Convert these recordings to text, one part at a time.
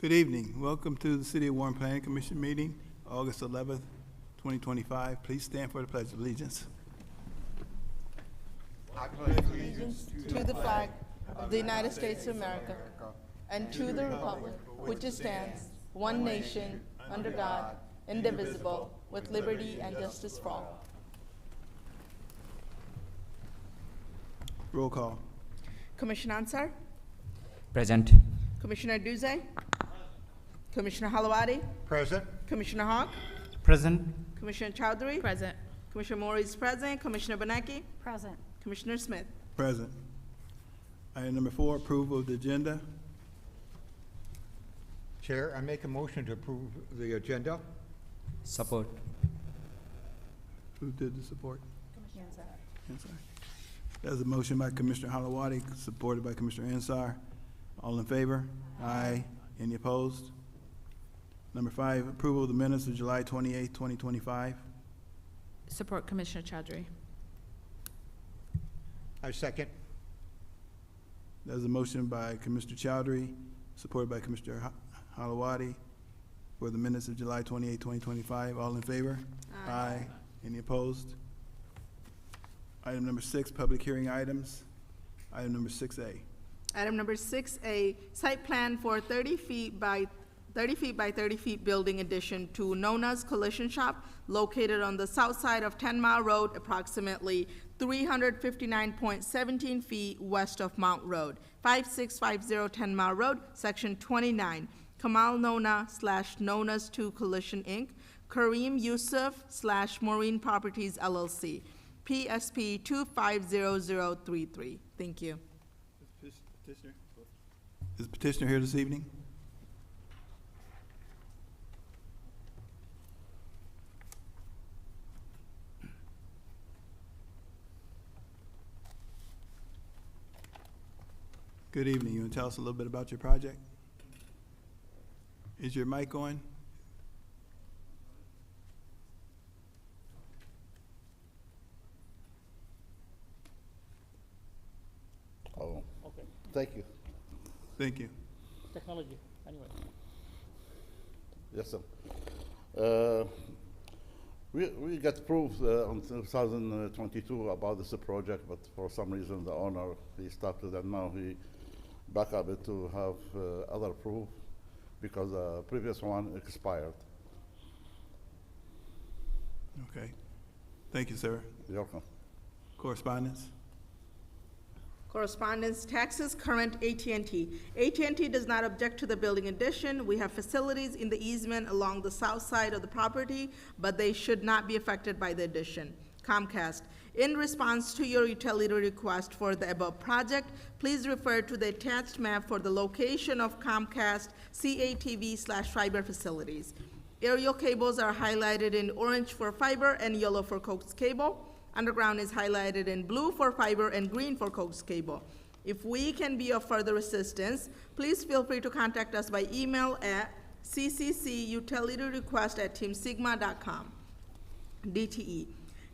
Good evening. Welcome to the City of Warren Planning Commission meeting, August 11th, 2025. Please stand for the Pledge of Allegiance. Allegiance to the flag of the United States of America and to the republic which stands one nation under God, indivisible, with liberty and justice for all. Roll call. Commissioner Ansar, Present. Commissioner Duze, Commissioner Halawadi, Present. Commissioner Hawk, Present. Commissioner Chowdhury, Present. Commissioner Moore is present, Commissioner Banaki, Present. Commissioner Smith. Present. Item number 4, approval of the agenda. Chair, I make a motion to approve the agenda. Support. Who did the support? Ansar. There's a motion by Commissioner Halawadi, supported by Commissioner Ansar. All in favor? Aye. Any opposed? Number 5, approval of the minutes of July 28th, 2025. Support Commissioner Chowdhury. I second. There's a motion by Commissioner Chowdhury, supported by Commissioner Halawadi, for the minutes of July 28, 2025. All in favor? Aye. Any opposed? Item number 6, public hearing items. Item number 6A. Item number 6A, site plan for 30 feet by 30 feet building addition to Nona's Collision Shop located on the south side of 10 Mile Road, approximately 359.17 feet west of Mount Road, 5650 10 Mile Road, Section 29. Kamal Nona / Nona's 2 Collision Inc., Kareem Yusuf / Maureen Properties LLC, PSP 250033. Thank you. Is the petitioner here this evening? Good evening. You want to tell us a little bit about your project? Is your mic on? Oh, okay. Thank you. Thank you. Technology, anyway. Yes, sir. We got approved on 2022 about this project, but for some reason the owner, he stopped it, and now he back up it to have other proof because the previous one expired. Okay. Thank you, sir. You're welcome. Correspondence? Correspondence, taxes, current AT&T. AT&T does not object to the building addition. We have facilities in the easement along the south side of the property, but they should not be affected by the addition. Comcast, in response to your utility request for the above project, please refer to the attached map for the location of Comcast CATV/fiber facilities. Aerial cables are highlighted in orange for fiber and yellow for coax cable. Underground is highlighted in blue for fiber and green for coax cable. If we can be of further assistance, please feel free to contact us by email at cccutilityrequest@teamsigma.com. DTE.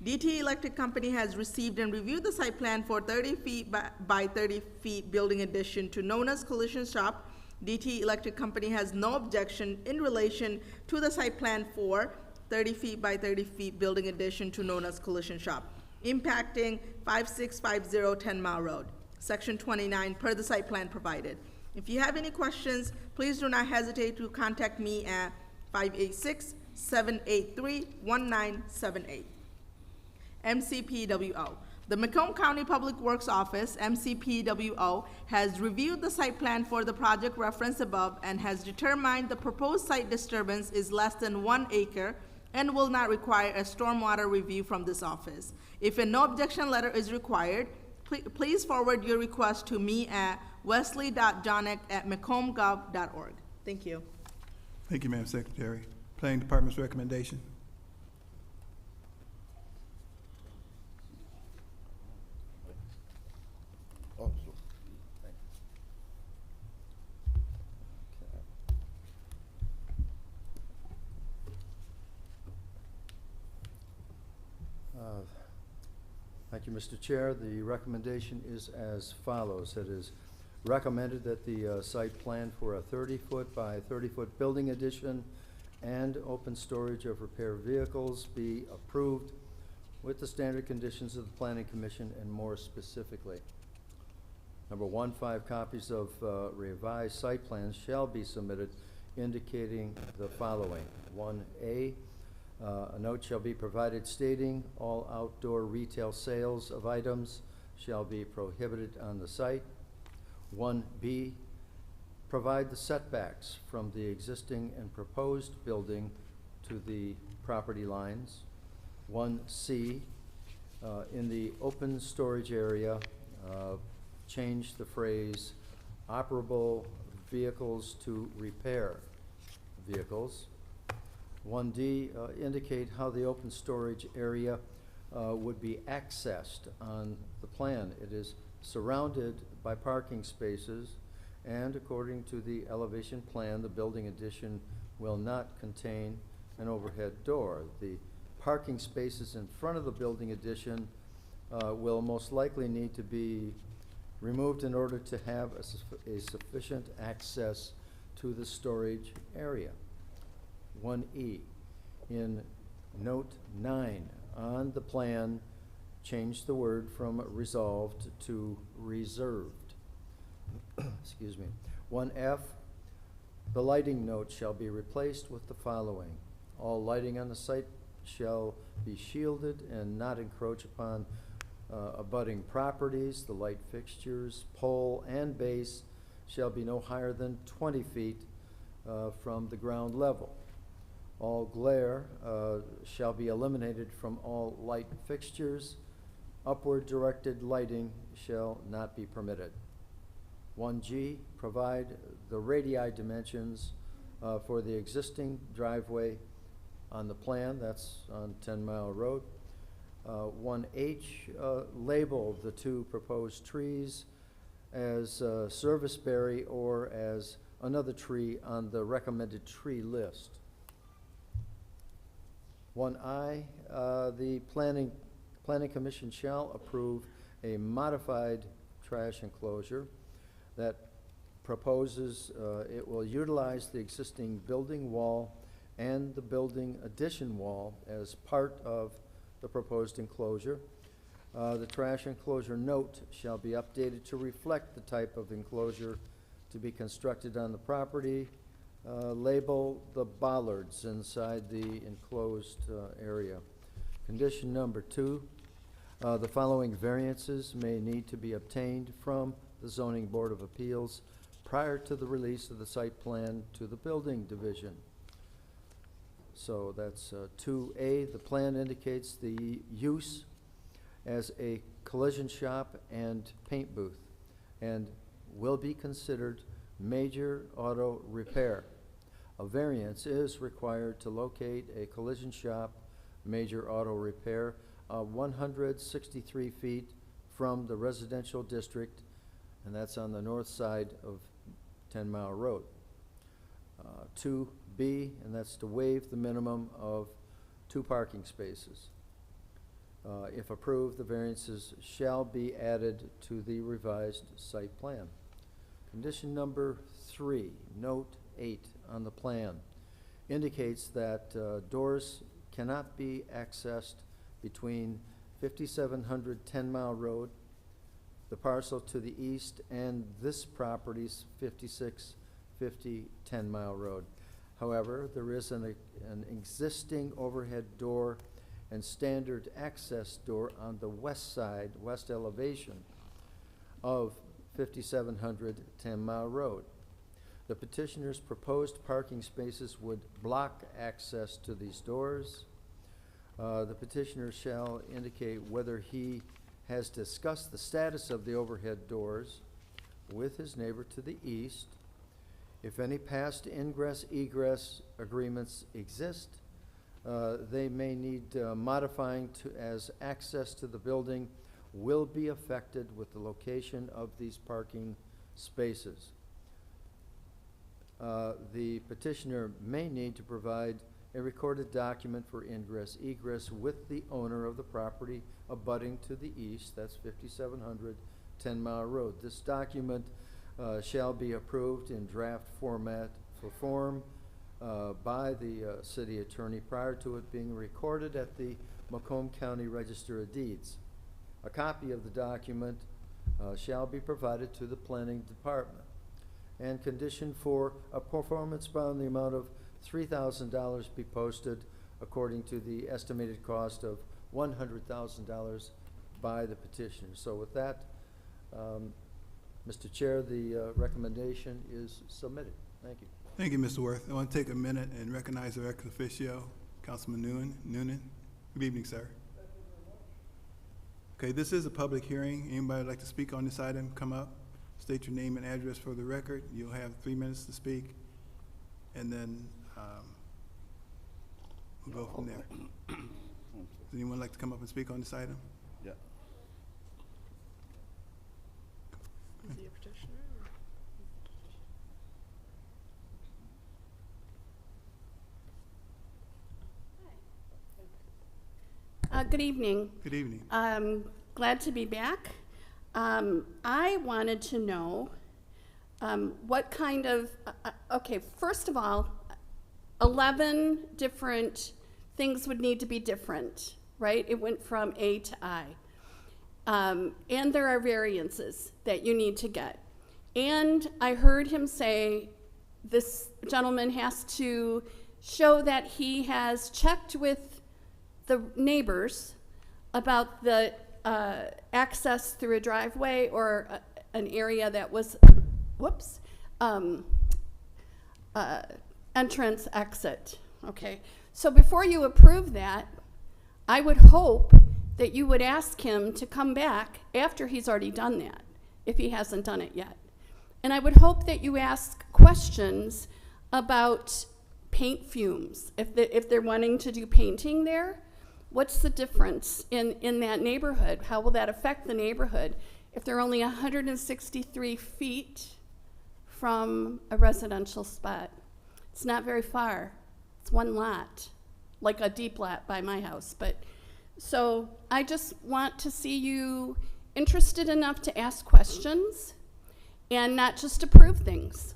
DTE Electric Company has received and reviewed the site plan for 30 feet by 30 feet building addition to Nona's Collision Shop. DTE Electric Company has no objection in relation to the site plan for 30 feet by 30 feet building addition to Nona's Collision Shop, impacting 5650 10 Mile Road, Section 29, per the site plan provided. If you have any questions, please do not hesitate to contact me at 586-783-1978. MCPWO. The Macomb County Public Works Office, MCPWO, has reviewed the site plan for the project referenced above and has determined the proposed site disturbance is less than 1 acre and will not require a stormwater review from this office. If a no objection letter is required, please forward your request to me at wesley.jonick@macombgov.org. Thank you. Thank you, Madam Secretary. Planning Department's recommendation. Oh, so- Thank you, Mr. Chair. The recommendation is as follows. It is recommended that the site plan for a 30-foot by 30-foot building addition and open storage of repair vehicles be approved with the standard conditions of the Planning Commission and more specifically. Number one, 5 copies of revised site plans shall be submitted indicating the following. 1A, a note shall be provided stating all outdoor retail sales of items shall be prohibited on the site. 1B, provide the setbacks from the existing and proposed building to the property lines. 1C, in the open storage area, change the phrase operable vehicles to repair vehicles. 1D, indicate how the open storage area would be accessed on the plan. It is surrounded by parking spaces, and according to the elevation plan, the building addition will not contain an overhead door. The parking spaces in front of the building addition will most likely need to be removed in order to have a sufficient access to the storage area. 1E, in note 9 on the plan, change the word from resolved to reserved. Excuse me. 1F, the lighting note shall be replaced with the following. All lighting on the site shall be shielded and not encroach upon abutting properties. The light fixtures, pole, and base shall be no higher than 20 feet from the ground level. All glare shall be eliminated from all light fixtures. Upward directed lighting shall not be permitted. 1G, provide the radii dimensions for the existing driveway on the plan, that's on 10 Mile Road. 1H, label the 2 proposed trees as serviceberry or as another tree on the recommended tree list. 1I, the Planning Commission shall approve a modified trash enclosure that proposes it will utilize the existing building wall and the building addition wall as part of the proposed enclosure. The trash enclosure note shall be updated to reflect the type of enclosure to be constructed on the property. Label the bollards inside the enclosed area. Condition number 2, the following variances may need to be obtained from the Zoning Board of Appeals prior to the release of the site plan to the Building Division. So that's 2A. The plan indicates the use as a collision shop and paint booth and will be considered major auto repair. A variance is required to locate a collision shop, major auto repair, 163 feet from the residential district, and that's on the north side of 10 Mile Road. 2B, and that's to waive the minimum of 2 parking spaces. If approved, the variances shall be added to the revised site plan. Condition number 3, note 8 on the plan, indicates that doors cannot be accessed between 5700 10 Mile Road, the parcel to the east, and this property's 5650 10 Mile Road. However, there is an existing overhead door and standard access door on the west side, west elevation of 5700 10 Mile Road. The petitioner's proposed parking spaces would block access to these doors. The petitioner shall indicate whether he has discussed the status of the overhead doors with his neighbor to the east. If any past ingress-egress agreements exist, they may need modifying as access to the building will be affected with the location of these parking spaces. The petitioner may need to provide a recorded document for ingress-egress with the owner of the property abutting to the east, that's 5700 10 Mile Road. This document shall be approved in draft format for form by the city attorney prior to it being recorded at the Macomb County Register of Deeds. A copy of the document shall be provided to the planning department. And condition for a performance bond in the amount of $3,000 be posted according to the estimated cost of $100,000 by the petitioner. So with that, Mr. Chair, the recommendation is submitted. Thank you. Thank you, Mr. Worth. I want to take a minute and recognize the ex officio, Councilman Noonan. Good evening, sir. Okay, this is a public hearing. Anybody would like to speak on this item, come up, state your name and address for the record. You'll have 3 minutes to speak, and then we'll go from there. Does anyone like to come up and speak on this item? Yeah. Is he a petitioner? Good evening. Good evening. Glad to be back. I wanted to know what kind of, okay, first of all, 11 different things would need to be different, right? It went from A to I. And there are variances that you need to get. And I heard him say this gentleman has to show that he has checked with the neighbors about the access through a driveway or an area that was, entrance, exit, okay? So before you approve that, I would hope that you would ask him to come back after he's already done that, if he hasn't done it yet. And I would hope that you ask questions about paint fumes. If they're wanting to do painting there, what's the difference in that neighborhood? How will that affect the neighborhood if they're only 163 feet from a residential spot? It's not very far. It's one lot, like a deep lot by my house. But so I just want to see you interested enough to ask questions and not just approve things.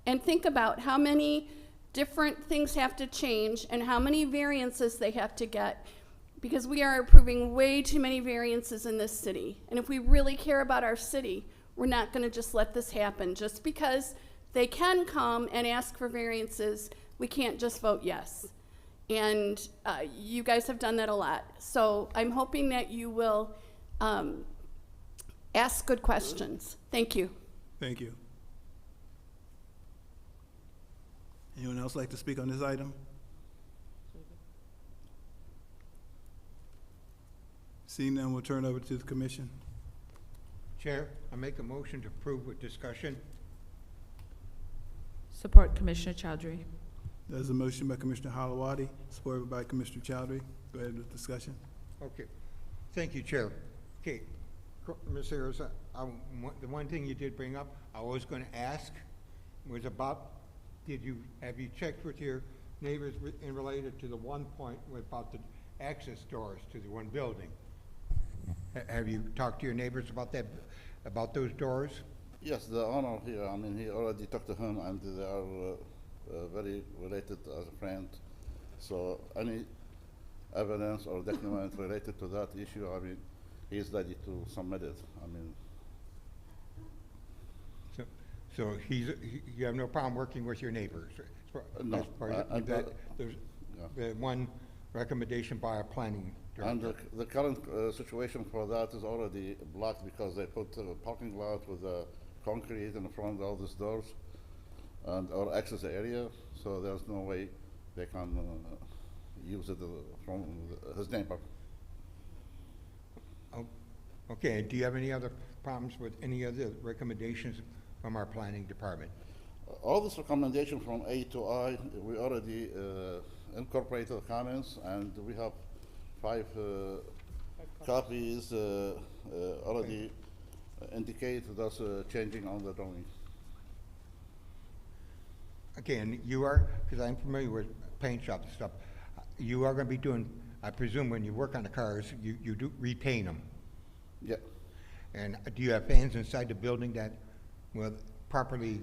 And think about how many different things have to change and how many variances they have to get, because we are approving way too many variances in this city. And if we really care about our city, we're not going to just let this happen. Just because they can come and ask for variances, we can't just vote yes. And you guys have done that a lot. So I'm hoping that you will ask good questions. Thank you. Thank you. Anyone else like to speak on this item? Seeing none, we'll turn over to the commission. Chair, I make a motion to approve with discussion. Support Commissioner Chowdhury. There's a motion by Commissioner Halawadi, supported by Commissioner Chowdhury. Go ahead with discussion. Okay. Thank you, Chair. Okay, Ms. Harris, the one thing you did bring up, I was going to ask, was about, have you checked with your neighbors in related to the one point about the access doors to the one building? Have you talked to your neighbors about that, about those doors? Yes, the owner here, I mean, he already talked to him, and they are very related as a friend. So any evidence or document related to that issue, I mean, he's ready to submit it. I mean, so you have no problem working with your neighbors? No, As far as there's yeah. the one recommendation by our planning And director. the current situation for that is already blocked because they put a parking lot with concrete in front of all these doors and our access area, so there's no way they can use it from his neighbor. Oh, okay, and do you have any other problems with any other recommendations from our planning department? All this recommendation from A to I, we already incorporated the comments, and we have 5 copies already indicate that's changing on the drawing. Okay, and you are, because I'm familiar with paint shops and stuff, you are going to be doing, I presume when you work on the cars, you do repaint them. Yeah, And do you have fans inside the building that will properly,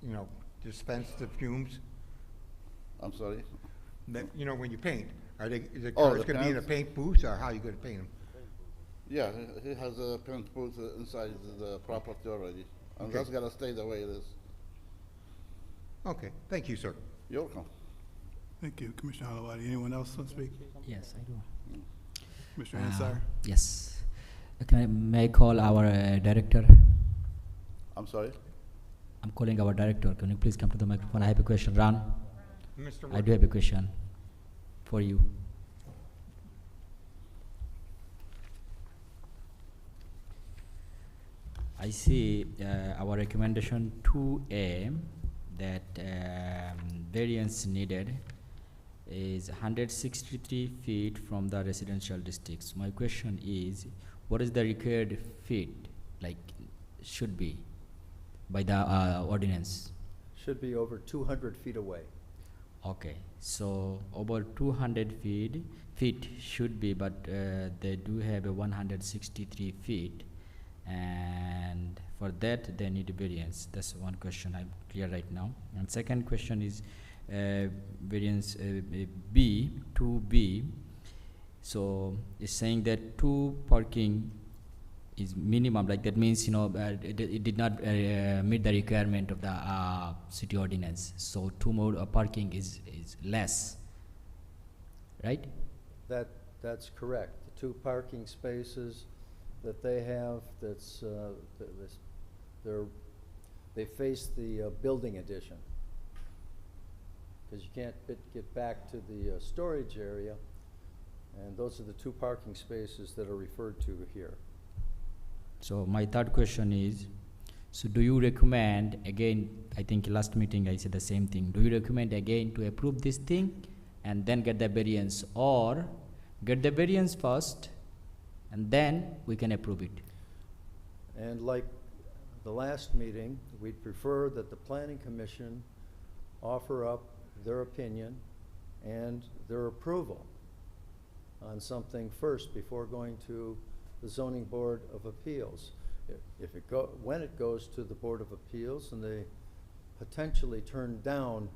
you know, dispense the fumes? I'm sorry? That, you know, when you paint, are they, is the Oh, cars the gonna be in a paints? paint booth, or how you gonna paint them? Yeah, he has a paint booth inside the property already, and Okay. that's gonna stay the way it is. Okay, thank you, sir. You're welcome. Thank you, Commissioner Halawadi. Anyone else want to speak? Yes, I do. Commissioner Ansar? Yes. May I call our director? I'm sorry? I'm calling our director. Can you please come to the microphone? I have a question. Ron, Mr. I Wood. do have a question for you. I see our recommendation 2A that variance needed is 163 feet from the residential districts. My question is, what is the required feet, like, should be by the ordinance? Should be over 200 feet away. Okay, so over 200 feet should be, but they do have a 163 feet, and for that they need a variance. That's one question I'm clear right now. And second question is variance B, 2B. So it's saying that 2 parking is minimum, like that means, you know, it did not meet the requirement of the city ordinance. So 2 more parking is less, right? That's correct. The 2 parking spaces that they have, that's, they face the building addition. Because you can't get back to the storage area, and those are the 2 parking spaces that are referred to here. So my third question is, so do you recommend, again, I think last meeting I said the same thing, do you recommend again to approve this thing and then get the variance, or get the variance first and then we can approve it? And like the last meeting, we'd prefer that the planning commission offer up their opinion and their approval on something first before going to the zoning board of appeals. When it goes to the board of appeals and they potentially turn down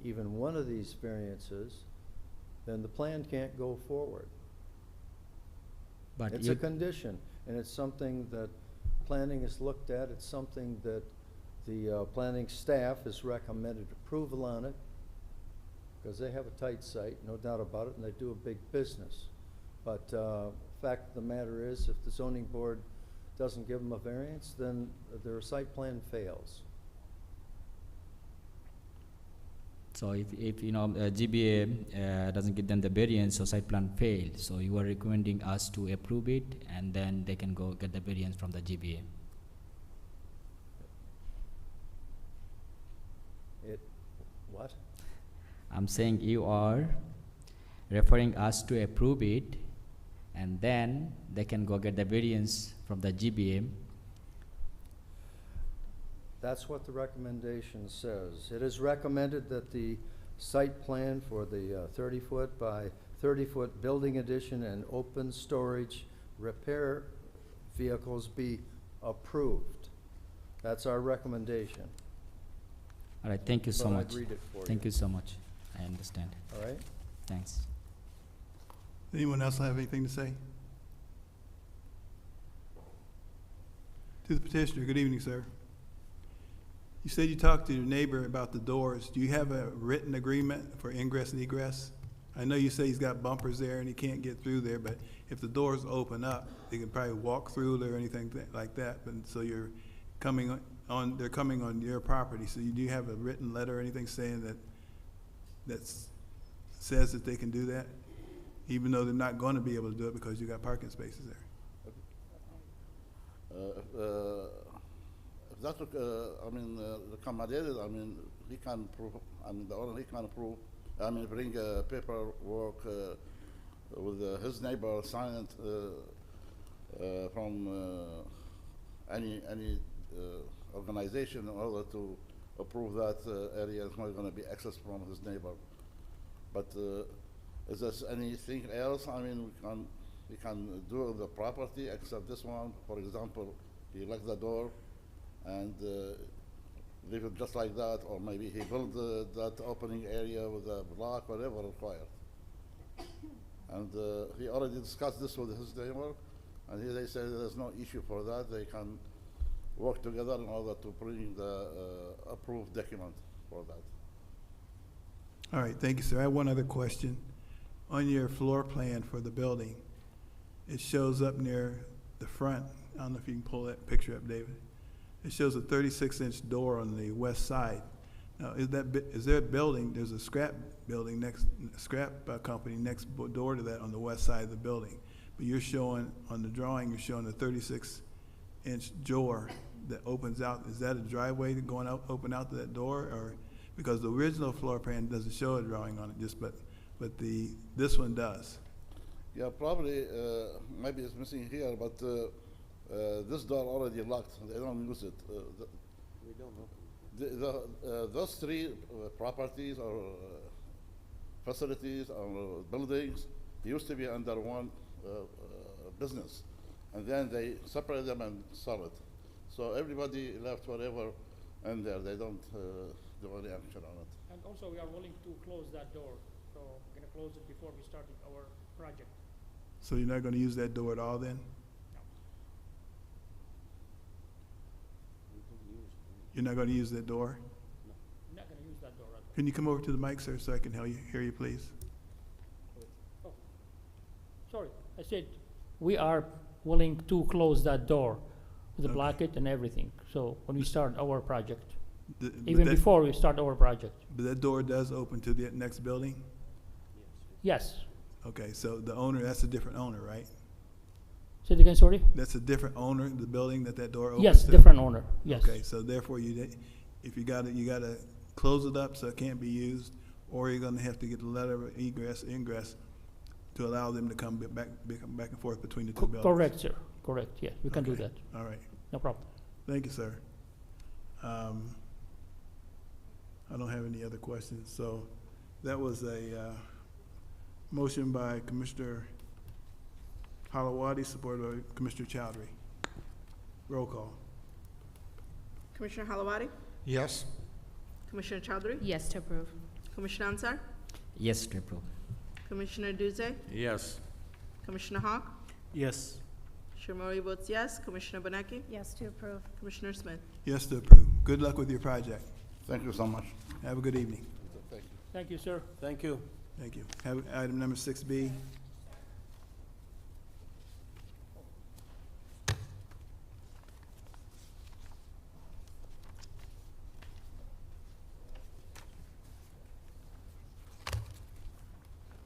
even one of these variances, then the plan can't go forward. But It's a condition, and it's something that planning has looked at. It's something that the planning staff has recommended approval on it, because they have a tight site, no doubt about it, and they do a big business. But fact of the matter is, if the zoning board doesn't give them a variance, then their site plan fails. so if you know GBA doesn't give them the variance, so site plan failed, so you are recommending us to approve it and then they can go get the variance from the GBA. What? I'm saying you are referring us to approve it and then they can go get the variance from the GBA. That's what the recommendation says. It is recommended that the site plan for the 30-foot by 30-foot building addition and open storage repair vehicles be approved. That's our recommendation. All right, thank you so But much. I'd read it for Thank you so much. I understand. All right? Thanks. Anyone else have anything to say? To the petitioner, good evening, sir. You said you talked to your neighbor about the doors. Do you have a written agreement for ingress and egress? I know you say he's got bumpers there and he can't get through there, but if the doors open up, they can probably walk through there or anything like that. But so you're coming on, they're coming on your property. So do you have a written letter or anything saying that says that they can do that? Even though they're not going to be able to do it because you got parking spaces there. If that's, accommodated, he can prove, the owner, he can prove, bring paperwork with his neighbor, sign it from any organization in order to approve that area is not gonna be access from his neighbor. But is there anything else, we can do with the property except this one? For example, you lock the door and leave it just like that, or maybe he build that opening area with a block, whatever required. And he already discussed this with his neighbor, and they said there's no issue for that. They can work together in order to bring the approved document for that. All right, thank you, sir. I have one other question. On your floor plan for the building, it shows up near the front, I don't know if you can pull that picture up, David. It shows a 36-inch door on the west side. Now, is there a building, there's a scrap building company next door to that on the west side of the building. But you're showing, on the drawing, you're showing a 36-inch door that opens out. Is that a driveway going out, open out to that door? Or, because the original floor plan doesn't show a drawing on it, but this one does. Yeah, probably, maybe it's missing here, but this door already locked. They don't use it. We don't know. Those three properties or facilities or buildings used to be under one business, and then they separate them and sell it. So everybody left whatever in there. They don't do any action on it. And also, we are willing to close that door, so we're gonna close it before we start our project. So you're not gonna use that door at all then? You're not gonna use that door? I'm not gonna use that door at all. Can you come over to the mic, sir, so I can hear you, please? Oh, sorry, I said, we are willing to close that door with the Okay. blockade and everything, so when we start our project, But even that- before we start our project. But that door does open to the next building? Yes, Okay, so the owner, that's a different owner, right? say it again, sorry? That's a different owner, the building that door opens to? Yes, different owner, yes. Okay, so therefore if you gotta close it up so it can't be used, or you're gonna have to get a letter of ingress to allow them to come back and forth between the two buildings. Correct, sir, correct, yes, we can do Okay. that, All right, no problem. thank you, sir. I don't have any other questions, so that was a motion by Commissioner Halawadi, supported by Commissioner Chowdhury. Roll call. Commissioner Halawadi? Yes? Commissioner Chowdhury? Yes to approve. Commissioner Ansar? Yes to approve. Commissioner Duze? Yes. Commissioner Hawk? Yes. Chair Murray votes yes. Commissioner Benecki? Yes to approve. Commissioner Smith? Yes to approve. Good luck with your project. Thank you so much. Have a good evening. Thank you. Thank you, sir. Thank you. Thank you. Have item number 6B.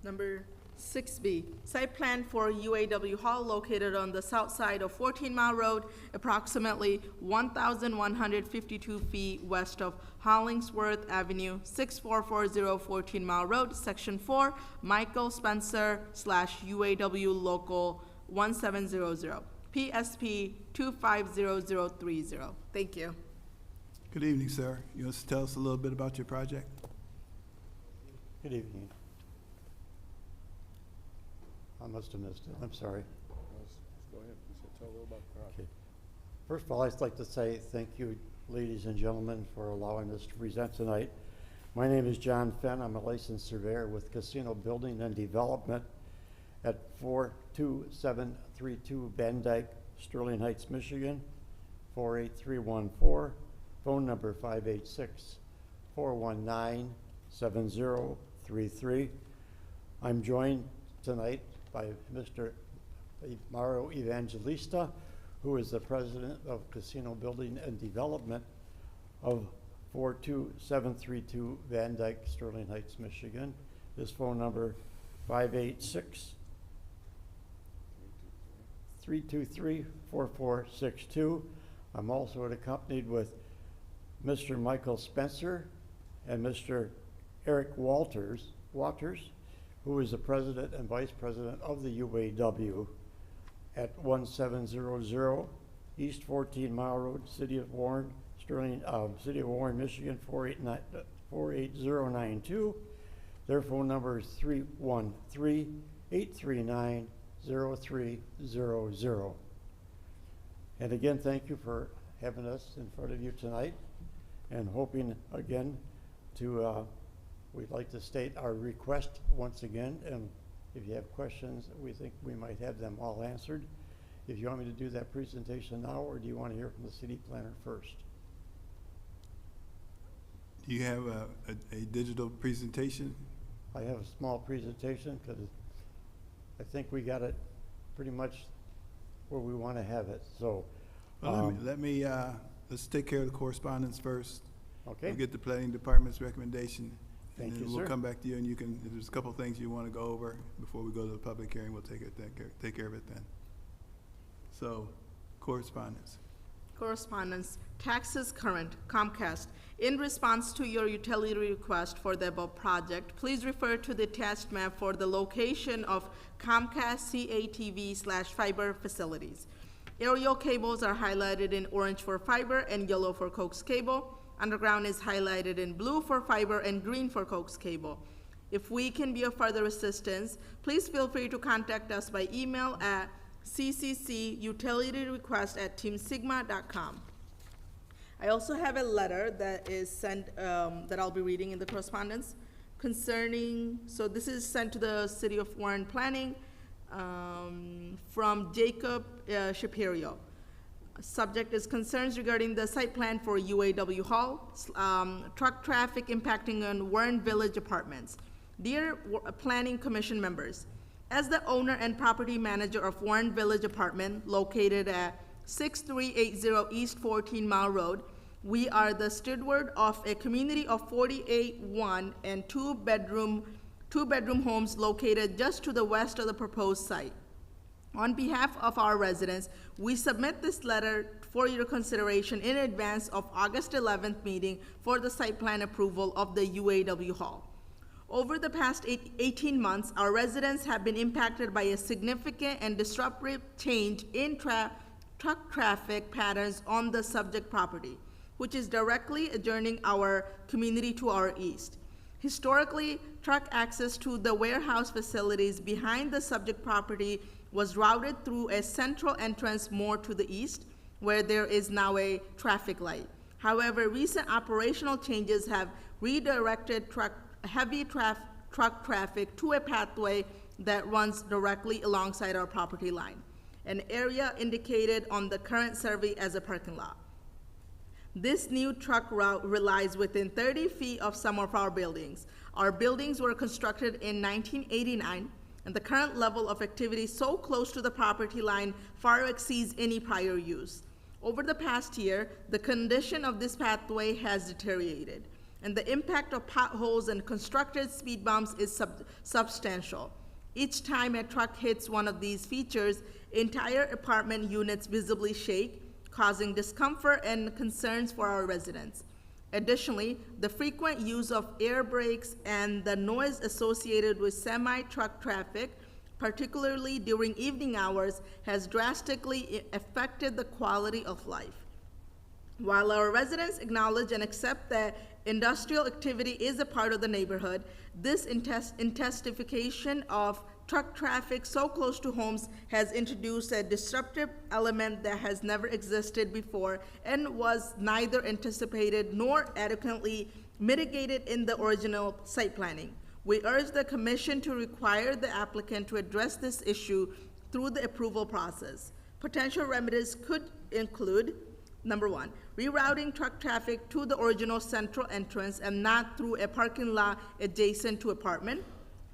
Number 6B, site plan for UAW Hall located on the south side of 14 Mile Road, approximately 1,152 feet west of Hollingsworth Avenue, 6440 14 Mile Road, Section 4, Michael Spencer / UAW Local 1700, PSP 250030. Thank you. Good evening, sir. You want to tell us a little bit about your project? Good evening. I must have missed it, I'm sorry. Go ahead, tell a little about the project. Okay. First of all, I'd like to say thank you, ladies and gentlemen, for allowing us to present tonight. My name is John Fenn. I'm a licensed surveyor with Casino Building and Development at 42732 Van Dyke, Sterling Heights, Michigan, 48314, phone number 586-419-7033. I'm joined tonight by Mr. Mario Evangelista, who is the president of Casino Building and Development of 42732 Van Dyke, Sterling Heights, Michigan. His phone number 586-323-4462. I'm also accompanied with Mr. Michael Spencer and Mr. Eric Walters, who is the president and vice president of the UAW at 1700 East 14 Mile Road, City of Warren, City of Warren, Michigan 48092. Their phone number is 313-839-0300. And again, thank you for having us in front of you tonight. and hoping again to, we'd like to state our request once again, and if you have questions, we think we might have them all answered. If you want me to do that presentation now, or do you want to hear from the city planner first? Do you have a digital presentation? I have a small presentation because I think we got it pretty much where we want to have it, so. Well, let's take care of the correspondence first. Okay, We'll get the planning department's recommendation. Thank And you, then we'll sir. come back to you and you can, if there's a couple of things you want to go over before we go to the public hearing, we'll take care of it then. So, correspondence. Correspondence, taxes current, Comcast. In response to your utility request for the above project, please refer to the attached map for the location of Comcast CATV/fiber facilities. Aerial cables are highlighted in orange for fiber and yellow for coax cable. Underground is highlighted in blue for fiber and green for coax cable. If we can be of further assistance, please feel free to contact us by email at cccutilityrequest@teamsigma.com. I also have a letter that is sent, that I'll be reading in the correspondence concerning, so this is sent to the City of Warren Planning, from Jacob Shapiro. Subject is concerns regarding the site plan for UAW Hall, truck traffic impacting on Warren Village Apartments. Dear Planning Commission members, as the owner and property manager of Warren Village Apartment located at 6380 East 14 Mile Road, we are the steward of a community of 48 one and two bedroom homes located just to the west of the proposed site. On behalf of our residents, we submit this letter for your consideration in advance of August 11th meeting for the site plan approval of the UAW Hall. Over the past 18 months, our residents have been impacted by a significant and disruptive change in truck traffic patterns on the subject property, which is directly adjoining our community to our east. Historically, truck access to the warehouse facilities behind the subject property was routed through a central entrance more to the east, where there is now a traffic light. However, recent operational changes have redirected heavy truck traffic to a pathway that runs directly alongside our property line, an area indicated on the current survey as a parking lot. This new truck route relies within 30 feet of some of our buildings. Our buildings were constructed in 1989, and the current level of activity so close to the property line far exceeds any prior use. Over the past year, the condition of this pathway has deteriorated, and the impact of potholes and constructed speed bumps is substantial. Each time a truck hits one of these features, entire apartment units visibly shake, causing discomfort and concerns for our residents. Additionally, the frequent use of air brakes and the noise associated with semi-truck traffic, particularly during evening hours, has drastically affected the quality of life. While our residents acknowledge and accept that industrial activity is a part of the neighborhood, this intensification of truck traffic so close to homes has introduced a disruptive element that has never existed before and was neither anticipated nor adequately mitigated in the original site planning. We urge the Commission to require the applicant to address this issue through the approval process. Potential remedies could include, number one, rerouting truck traffic to the original central entrance and not through a parking lot adjacent to apartment.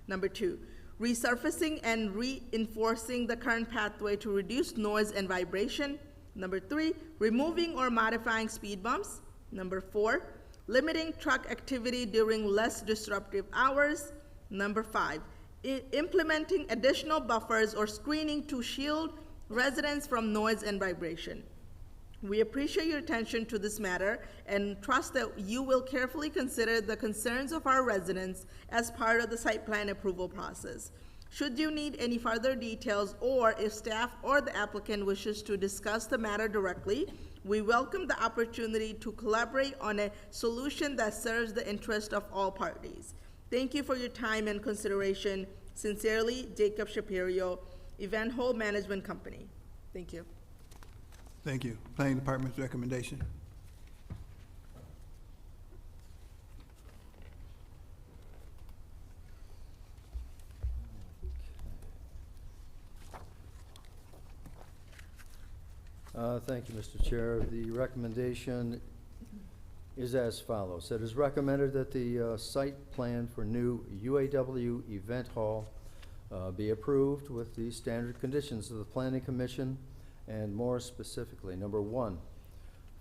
Number two, resurfacing and reinforcing the current pathway to reduce noise and vibration. Number three, removing or modifying speed bumps. Number four, limiting truck activity during less disruptive hours. Number five, implementing additional buffers or screening to shield residents from noise and vibration. We appreciate your attention to this matter and trust that you will carefully consider the concerns of our residents as part of the site plan approval process. Should you need any further details, or if staff or the applicant wishes to discuss the matter directly, we welcome the opportunity to collaborate on a solution that serves the interest of all parties. Thank you for your time and consideration. Sincerely, Jacob Shapiro, Evanhole Management Company. Thank you. Thank you. Planning Department's recommendation. Thank you, Mr. Chair. The recommendation is as follows. It is recommended that the site plan for new UAW Event Hall be approved with the standard conditions of the Planning Commission, and more specifically, number 1,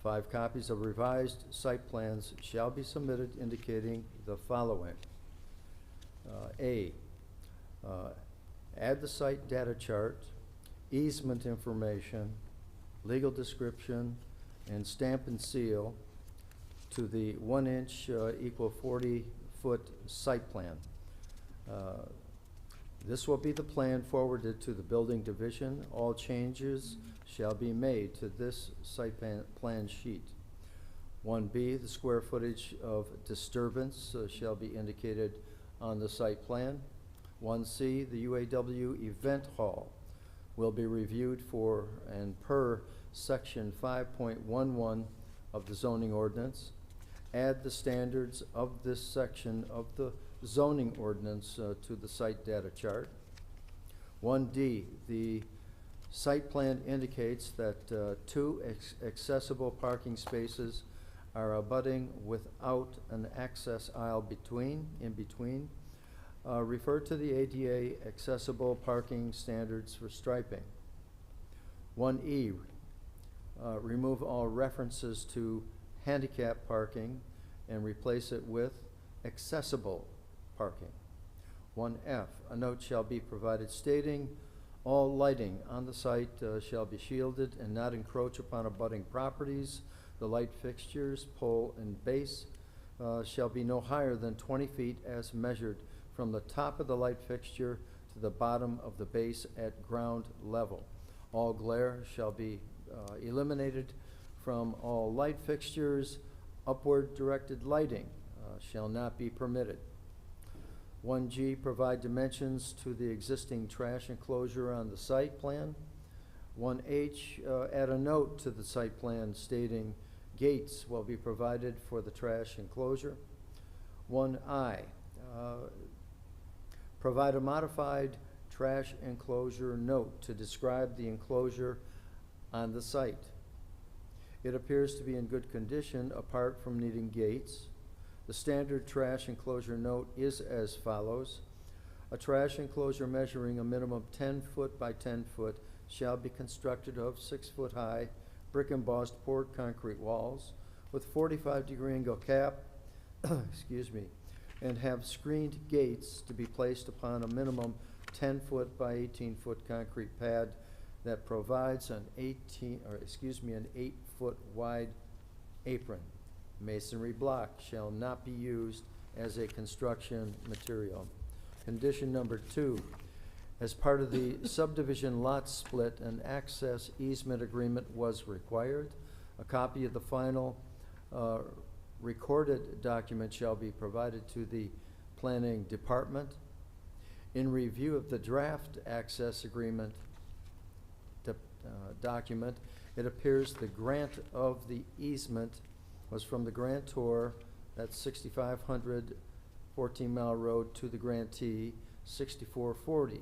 5 copies of revised site plans shall be submitted indicating the following. A, add the site data chart, easement information, legal description, and stamp and seal to the 1-inch equal 40-foot site plan. This will be the plan forwarded to the building division. All changes shall be made to this site plan sheet. 1B, the square footage of disturbance shall be indicated on the site plan. 1C, the UAW Event Hall will be reviewed for and per section 5.11 of the zoning ordinance. Add the standards of this section of the zoning ordinance to the site data chart. 1D, the site plan indicates that 2 accessible parking spaces are abutting without an access aisle in between. Refer to the ADA accessible parking standards for striping. 1E, remove all references to handicap parking and replace it with accessible parking. 1F, a note shall be provided stating all lighting on the site shall be shielded and not encroach upon abutting properties. The light fixtures, pole, and base shall be no higher than 20 feet as measured from the top of the light fixture to the bottom of the base at ground level. All glare shall be eliminated from all light fixtures. Upward directed lighting shall not be permitted. 1G, provide dimensions to the existing trash enclosure on the site plan. 1H, add a note to the site plan stating gates will be provided for the trash enclosure. 1I, provide a modified trash enclosure note to describe the enclosure on the site. It appears to be in good condition apart from needing gates. The standard trash enclosure note is as follows. A trash enclosure measuring a minimum 10 foot by 10 foot shall be constructed of 6 foot high brick embossed poured concrete walls with 45-degree angle cap, excuse me, and have screened gates to be placed upon a minimum 10 foot by 18 foot concrete pad that provides an 8 foot wide apron. Masonry block shall not be used as a construction material. Condition number 2, as part of the subdivision lot split, an access easement agreement was required. A copy of the final recorded document shall be provided to the planning department. In review of the draft access agreement document, it appears the grant of the easement was from the grantor, that's 6500 14 Mile Road, to the grantee, 6440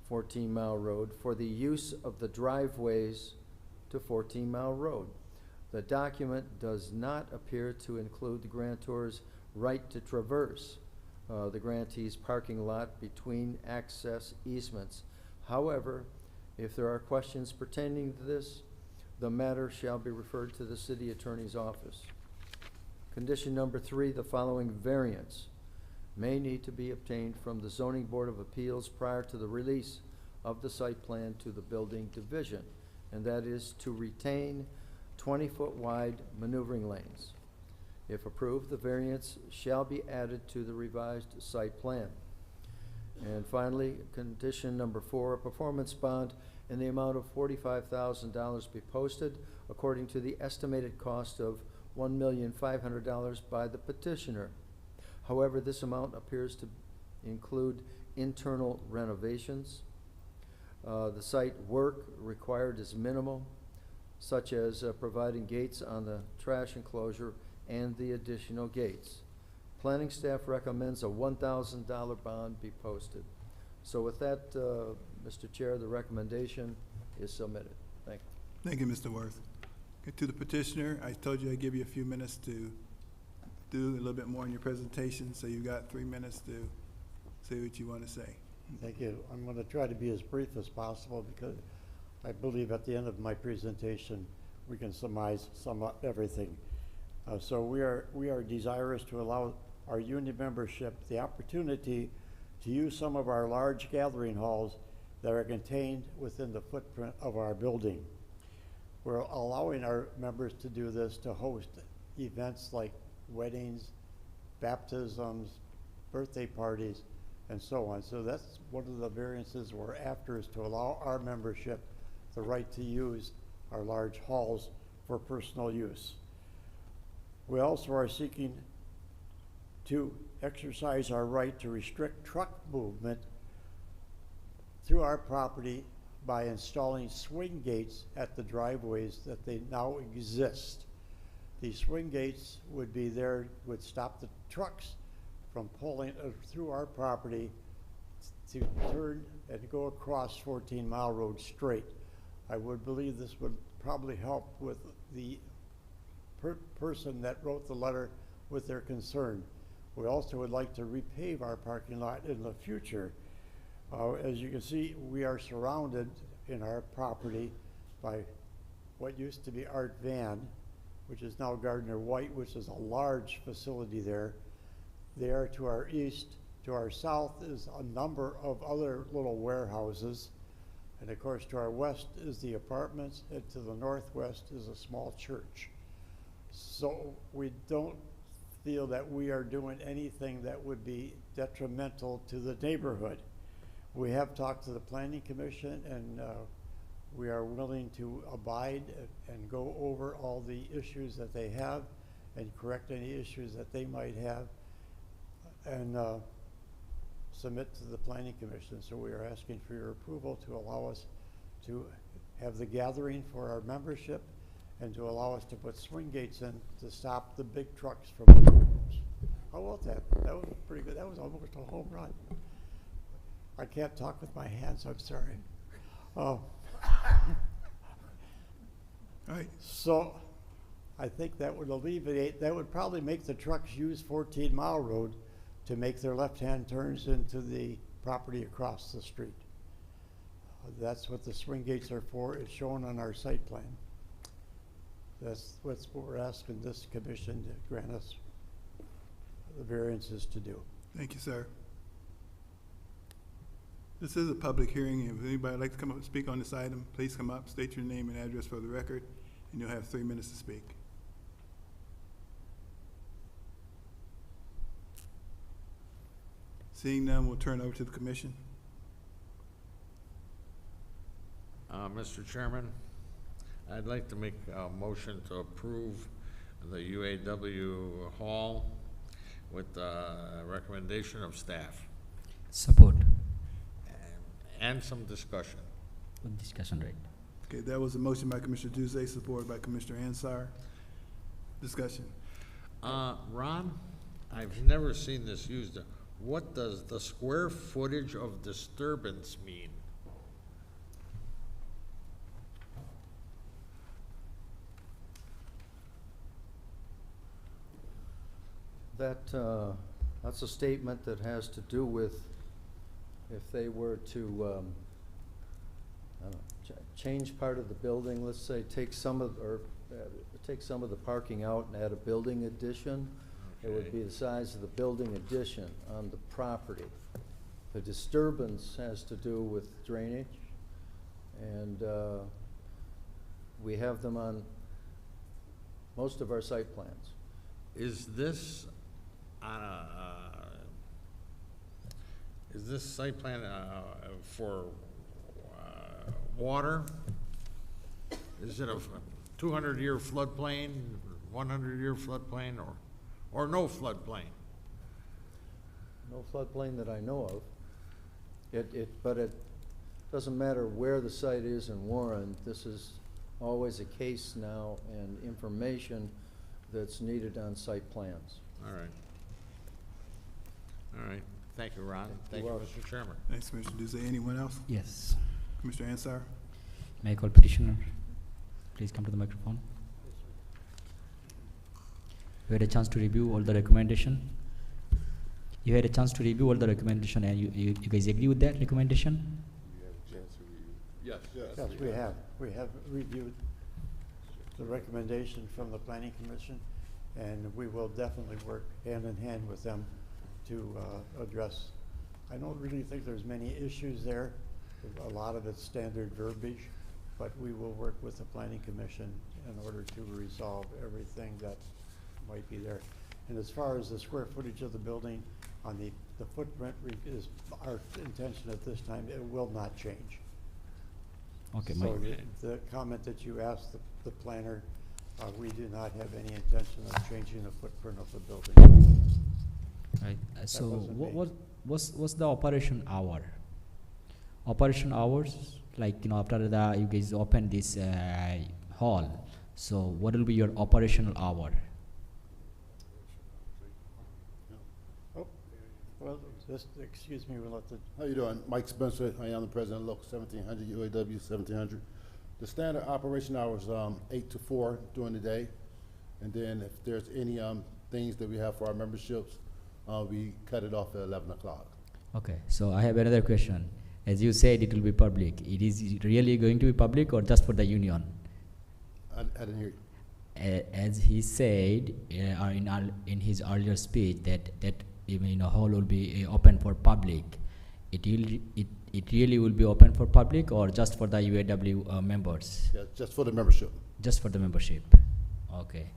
14 Mile Road, for the use of the driveways to 14 Mile Road. The document does not appear to include the grantor's right to traverse the grantee's parking lot between access easements. However, if there are questions pertaining to this, the matter shall be referred to the city attorney's office. Condition number 3, the following variance may need to be obtained from the Zoning Board of Appeals prior to the release of the site plan to the building division, and that is to retain 20-foot wide maneuvering lanes. If approved, the variance shall be added to the revised site plan. And finally, condition number 4, a performance bond in the amount of $45,000 be posted according to the estimated cost of $1,500,000 by the petitioner. However, this amount appears to include internal renovations. The site work required is minimal, such as providing gates on the trash enclosure and the additional gates. Planning staff recommends a $1,000 bond be posted. So with that, Mr. Chair, the recommendation is submitted. Thank you. Thank you, Mr. Worth. Okay, to the petitioner, I told you I'd give you a few minutes to do a little bit more in your presentation, so you've got 3 minutes to say what you want to say. Thank you. I'm going to try to be as brief as possible because I believe at the end of my presentation, we can sum up everything. So we are desirous to allow our union membership the opportunity to use some of our large gathering halls that are contained within the footprint of our building. We're allowing our members to do this to host events like weddings, baptisms, birthday parties, and so on. So that's one of the variances we're after, is to allow our membership the right to use our large halls for personal use. We also are seeking to exercise our right to restrict truck movement through our property by installing swing gates at the driveways that they now exist. These swing gates would be there, would stop the trucks from pulling through our property to turn and go across 14 Mile Road straight. I would believe this would probably help with the person that wrote the letter with their concern. We also would like to repave our parking lot in the future. As you can see, we are surrounded in our property by what used to be Art Van, which is now Gardner White, which is a large facility there. There to our east, to our south is a number of other little warehouses. And of course, to our west is the apartments, and to the northwest is a small church. So we don't feel that we are doing anything that would be detrimental to the neighborhood. We have talked to the Planning Commission, and we are willing to abide and go over all the issues that they have and correct any issues that they might have and submit to the Planning Commission. So we are asking for your approval to allow us to have the gathering for our membership and to allow us to put swing gates in to stop the big trucks from the roads. How about that? That was pretty good. That was almost a home run. I can't talk with my hands, I'm sorry. All right. So I think that would alleviate, that would probably make the trucks use 14 Mile Road to make their left-hand turns into the property across the street. That's what the swing gates are for. It's shown on our site plan. That's what we're asking this commission to grant us the variances to do. Thank you, sir. This is a public hearing. If anybody would like to come up and speak on this item, please come up, state your name and address for the record, and you'll have 3 minutes to speak. Seeing none, we'll turn over to the commission. Mr. Chairman, I'd like to make a motion to approve the UAW hall with the recommendation of staff Support. and some discussion. Good discussion, right? Okay, that was a motion by Commissioner Duzé, supported by Commissioner Ansar. Discussion. Ron, I've never seen this used. What does the square footage of disturbance mean? That's a statement that has to do with if they were to I don't know, change part of the building, let's say take some of the parking out and add a building addition. It would be the size of the building addition on the property. The disturbance has to do with drainage, and we have them on most of our site plans. Is this site plan for water? Is it a 200-year floodplain, 100-year floodplain, or no floodplain? No floodplain that I know of. But it doesn't matter where the site is in Warren. This is always a case now and information that's needed on site plans. All right. All right. Thank you, Ron. Thank you, Mr. Chairman. Thanks, Commissioner Duzé. Anyone else? Yes. Commissioner Ansar? May I call petitioner? please come to the microphone. You had a chance to review all the recommendation? You had a chance to review all the recommendation, and you guys agree with that recommendation? Yes. Yes, we have. We have reviewed the recommendation from the planning commission, and we will definitely work hand in hand with them to address. I don't really think there's many issues there. A lot of it's standard verbiage, but we will work with the planning commission in order to resolve everything that might be there. And as far as the square footage of the building, on the footprint is our intention at this time, it will not change. Okay, So the comment that you asked the planner, we do not have any intention of changing the footprint of the building. right. So wasn't me. what's the operation hour? Operation hours, like, after you guys open this hall, so what will be your operational hour? Well, just, excuse me, we'll let the, How you doing? Mike Spencer. I am the president of Local 1700, UAW 1700. The standard operation hours, 8 to 4 during the day. And then if there's any things that we have for our memberships, we cut it off at 11 o'clock. Okay, so I have another question. As you said, it will be public. It is really going to be public or just for the union? I didn't hear you. As he said in his earlier speech, that even hall will be open for public. It really will be open for public or just for the UAW members? Yeah, just for the membership. Just for the membership. Okay.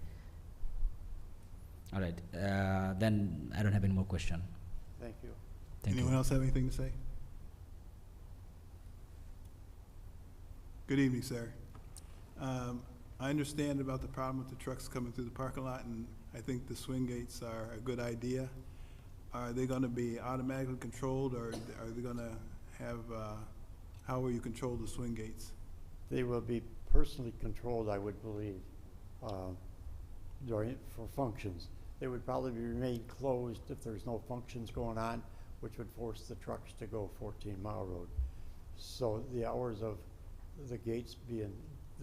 All right. Then I don't have any more question. thank you. Thank Anyone you. else have anything to say? Good evening, sir. I understand about the problem with the trucks coming through the parking lot, and I think the swing gates are a good idea. Are they gonna be automatically controlled, or are they gonna have, how will you control the swing gates? They will be personally controlled, I would believe, for functions. They would probably remain closed if there's no functions going on, which would force the trucks to go 14 Mile Road. So the hours of the gates being,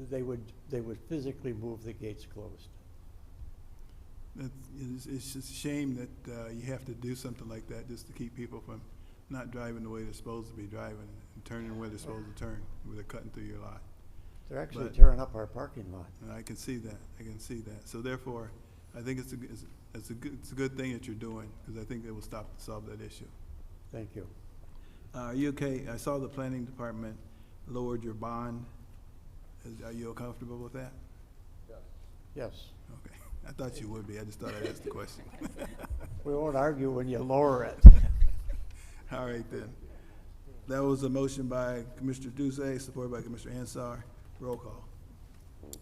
they would physically move the gates closed. It's just a shame that you have to do something like that just to keep people from not driving the way they're supposed to be driving and turning where they're supposed to turn, where they're cutting through your lot. They're actually But- tearing up our parking lot. And I can see that, So therefore, I think it's a good thing that you're doing, because I think it will solve that issue. Thank you. Are you okay? I saw the planning department lowered your bond. Are you comfortable with that? Yes. Okay. I thought you would be. I just thought I'd ask the question. We won't argue when you lower it. All right, then. That was a motion by Commissioner Duze, supported by Commissioner Ansar. Roll call.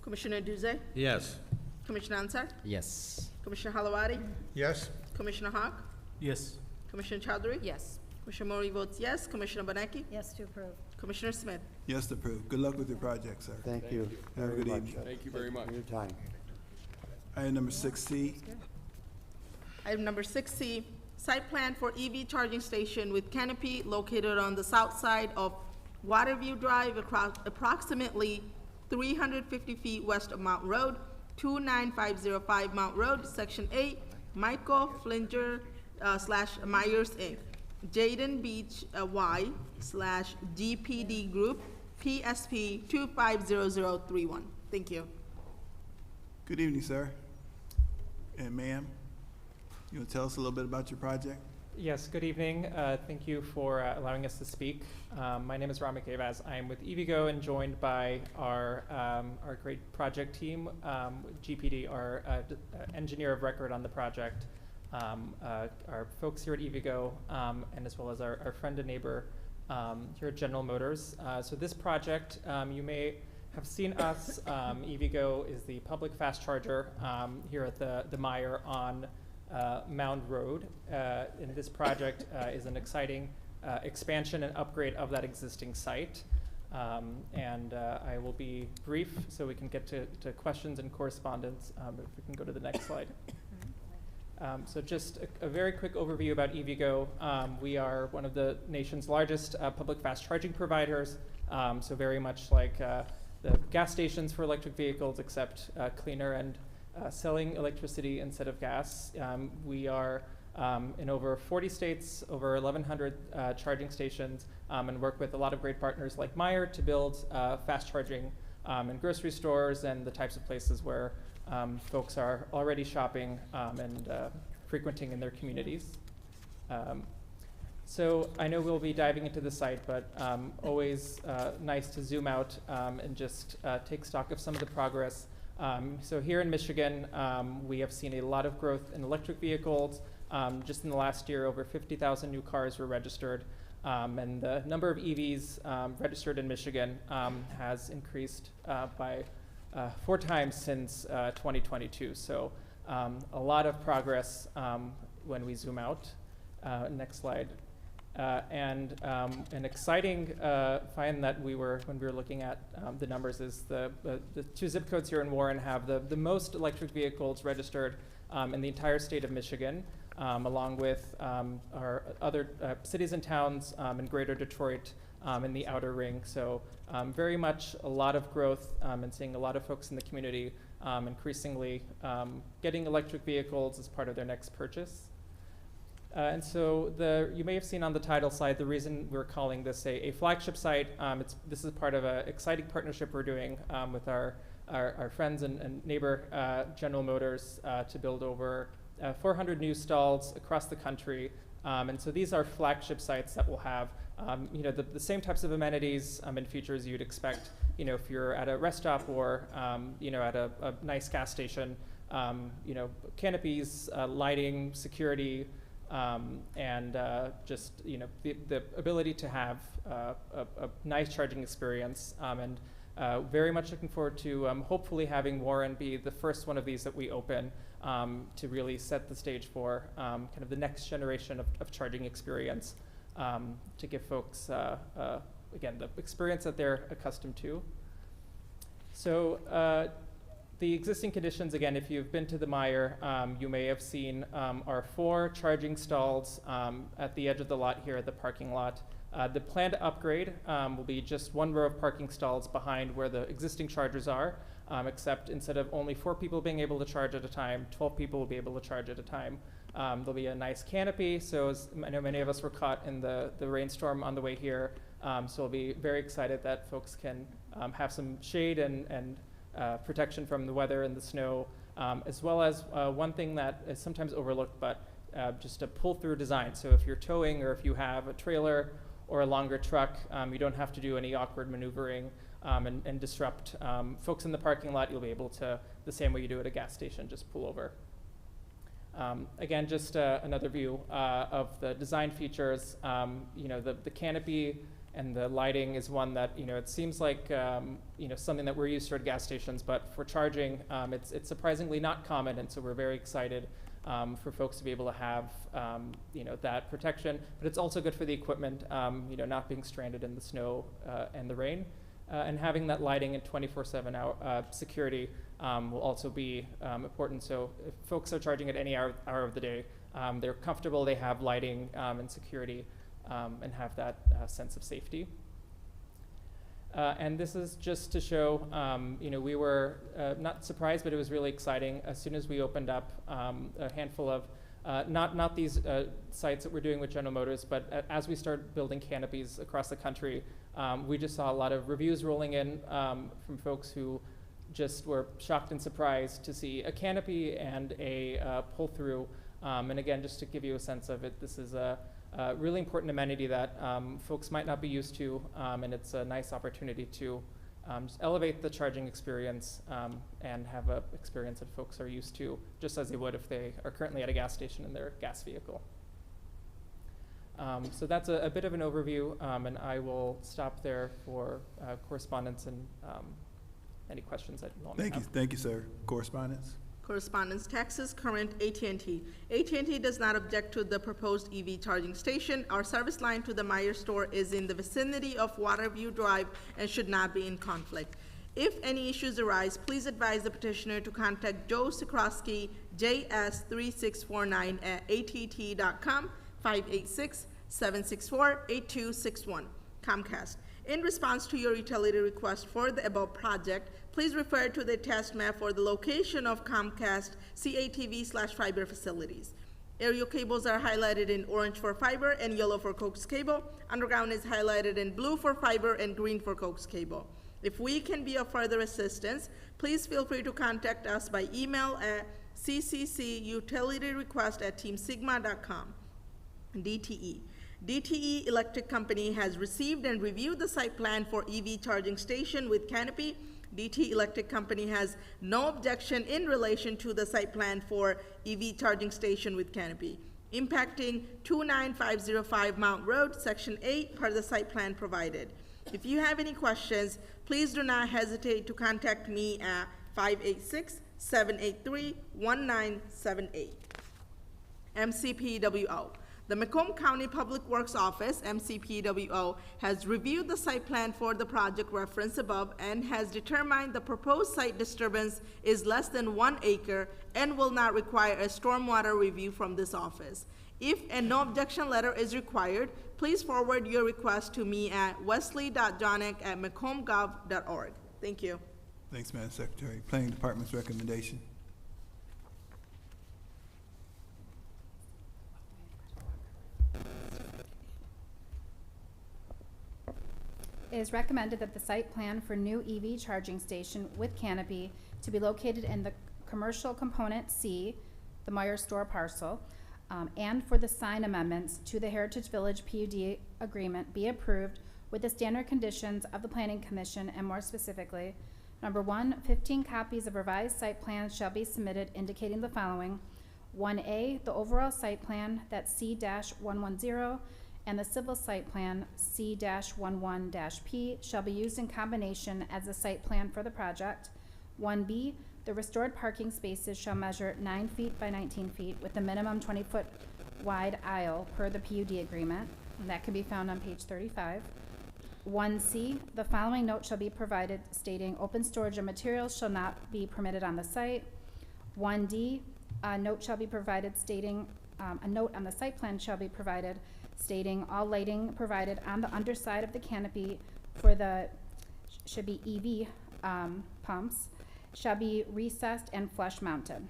Commissioner Duze, Yes. Commissioner Ansar, Yes. Commissioner Halawadi, Yes? Commissioner Hawk, Yes. Commissioner Chowdhury. Yes. Commissioner Mori votes yes. Commissioner Banaki, Yes, to approve. Commissioner Smith. Yes, to approve. Good luck with your project, sir. Thank you Have a very good much. evening. Thank you very much. For your time. Item number 6C. Item number 6C, site plan for EV charging station with canopy located on the south side of Waterview Drive, approximately 350 feet west of Mount Road, 29505 Mount Road, Section 8, Michael Flinger / Myers Inc., Jaden Beach Y / GPD Group, PSP 250031. Thank you. Good evening, sir. And ma'am, you want to tell us a little bit about your project? Yes, good evening. Thank you for allowing us to speak. My name is Ramik Evaz. I am with EVgo and joined by our great project team, GPD, our engineer of record on the project, our folks here at EVgo, and as well as our friend and neighbor here at General Motors. So this project, you may have seen us. EVgo is the public fast charger here at the Meyer on Mound Road. And this project is an exciting expansion and upgrade of that existing site. I will be brief so we can get to questions and correspondence. If we can go to the next slide. So just a very quick overview about EVgo. We are one of the nation's largest public fast charging providers. So very much like the gas stations for electric vehicles, except cleaner and selling electricity instead of gas. We are in over 40 states, over 1,100 charging stations, and work with a lot of great partners like Meyer to build fast charging in grocery stores and the types of places where folks are already shopping and frequenting in their communities. So I know we'll be diving into the site, but always nice to zoom out and just take stock of some of the progress. So here in Michigan, we have seen a lot of growth in electric vehicles. Just in the last year, over 50,000 new cars were registered, and the number of EVs registered in Michigan has increased by 4 times since 2022. So a lot of progress when we zoom out. Next slide. And an exciting find that when we were looking at the numbers is the 2 zip codes here in Warren have the most electric vehicles registered in the entire state of Michigan, along with our other cities and towns in greater Detroit in the outer ring. So very much a lot of growth and seeing a lot of folks in the community increasingly getting electric vehicles as part of their next purchase. And so you may have seen on the title slide the reason we're calling this a flagship site. This is part of an exciting partnership we're doing with our friends and neighbor General Motors to build over 400 new stalls across the country. And so these are flagship sites that will have the same types of amenities and features you'd expect if you're at a rest stop or at a nice gas station. Canopies, lighting, security, and just the ability to have a nice charging experience, and very much looking forward to hopefully having Warren be the first one of these that we open to really set the stage for kind of the next generation of charging experience, to give folks again the experience that they're accustomed to. So the existing conditions, again, if you've been to the Meyer, you may have seen our 4 charging stalls at the edge of the lot here at the parking lot. The planned upgrade will be just 1 row of parking stalls behind where the existing chargers are, except instead of only 4 people being able to charge at a time, 12 people will be able to charge at a time. There'll be a nice canopy, so as I know many of us were caught in the rainstorm on the way here, so we'll be very excited that folks can have some shade and protection from the weather and the snow, as well as one thing that is sometimes overlooked, but just a pull-through design. So if you're towing or if you have a trailer or a longer truck, you don't have to do any awkward maneuvering and disrupt folks in the parking lot. You'll be able to, the same way you do at a gas station, just pull over. Again, just another view of the design features. The canopy and the lighting is one that, it seems like, something that we're used to at gas stations, but for charging, it's surprisingly not common, and so we're very excited for folks to be able to have, that protection. But it's also good for the equipment, not being stranded in the snow and the rain. And having that lighting and 24/7 security will also be important. So if folks are charging at any hour of the day, they're comfortable, they have lighting and security, and have that sense of safety. And this is just to show, we were not surprised, but it was really exciting. As soon as we opened up a handful of, not these sites that we're doing with General Motors, but as we started building canopies across the country, we just saw a lot of reviews rolling in from folks who just were shocked and surprised to see a canopy and a pull-through. And again, just to give you a sense of it, this is a really important amenity that folks might not be used to, and it's a nice opportunity to just elevate the charging experience and have an experience that folks are used to, just as they would if they are currently at a gas station in their gas vehicle. So that's a bit of an overview, and I will stop there for correspondence and any questions that you all may have. Thank you, sir. Correspondence? Correspondence, Texas, current AT&T. AT&T does not object to the proposed EV charging station. Our service line to the Meyer store is in the vicinity of Waterview Drive and should not be in conflict. If any issues arise, please advise the petitioner to contact Joe Sikrowski, JS3649 at att.com, 586-764-8261. Comcast. In response to your utility request for the above project, please refer to the attached map for the location of Comcast CATV/fiber facilities. Aerial cables are highlighted in orange for fiber and yellow for coax cable. Underground is highlighted in blue for fiber and green for coax cable. If we can be of further assistance, please feel free to contact us by email at cccutilityrequest@teamsigma.com. DTE. DTE Electric Company has received and reviewed the site plan for EV charging station with canopy. DTE Electric Company has no objection in relation to the site plan for EV charging station with canopy, impacting 29505 Mount Road, Section 8, per the site plan provided. If you have any questions, please do not hesitate to contact me at 586-783-1978. MCPWO. The Macomb County Public Works Office, MCPWO, has reviewed the site plan for the project referenced above and has determined the proposed site disturbance is less than 1 acre and will not require a stormwater review from this office. If a no objection letter is required, please forward your request to me at wesley.jonick@macombgov.org. Thank you. Thanks, Madam Secretary. Planning Department's recommendation. It is recommended that the site plan for new EV charging station with canopy to be located in the commercial component C, the Meyer store parcel, and for the sign amendments to the Heritage Village PUD agreement be approved with the standard conditions of the Planning Commission, and more specifically, number 1, 15 copies of revised site plans shall be submitted indicating the following. 1A, the overall site plan, that's C-110, and the civil site plan, C-11-P, shall be used in combination as a site plan for the project. 1B, the restored parking spaces shall measure 9 feet by 19 feet with a minimum 20-foot wide aisle per the PUD agreement, and that can be found on page 35. 1C, the following note shall be provided stating open storage of materials shall not be permitted on the site. 1D, a note shall be provided stating, a note on the site plan shall be provided stating all lighting provided on the underside of the canopy for the, should be EV pumps, shall be recessed and flush mounted.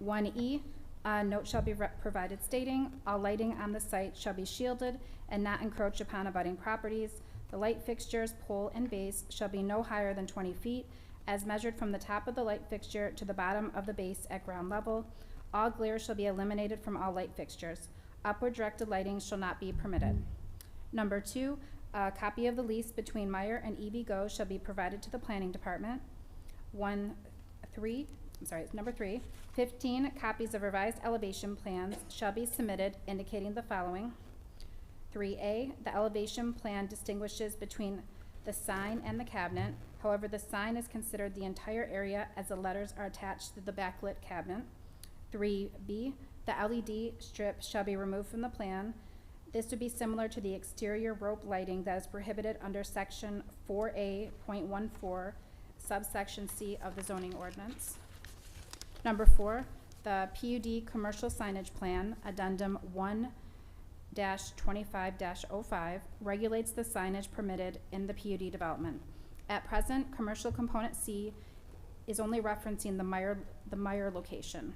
1E, a note shall be provided stating all lighting on the site shall be shielded and not encroach upon abutting properties. The light fixtures, pole, and base shall be no higher than 20 feet as measured from the top of the light fixture to the bottom of the base at ground level. All glare shall be eliminated from all light fixtures. Upward directed lighting shall not be permitted. Number 2, a copy of the lease between Meyer and EVgo shall be provided to the Planning Department. Number 3, 15 copies of revised elevation plans shall be submitted indicating the following. 3A, the elevation plan distinguishes between the sign and the cabinet. However, the sign is considered the entire area as the letters are attached to the backlit cabinet. 3B, the LED strip shall be removed from the plan. This would be similar to the exterior rope lighting that is prohibited under section 4A.14, subsection C of the zoning ordinance. Number 4, the PUD commercial signage plan, addendum 1-25-05, regulates the signage permitted in the PUD development. At present, commercial component C is only referencing the Meyer location.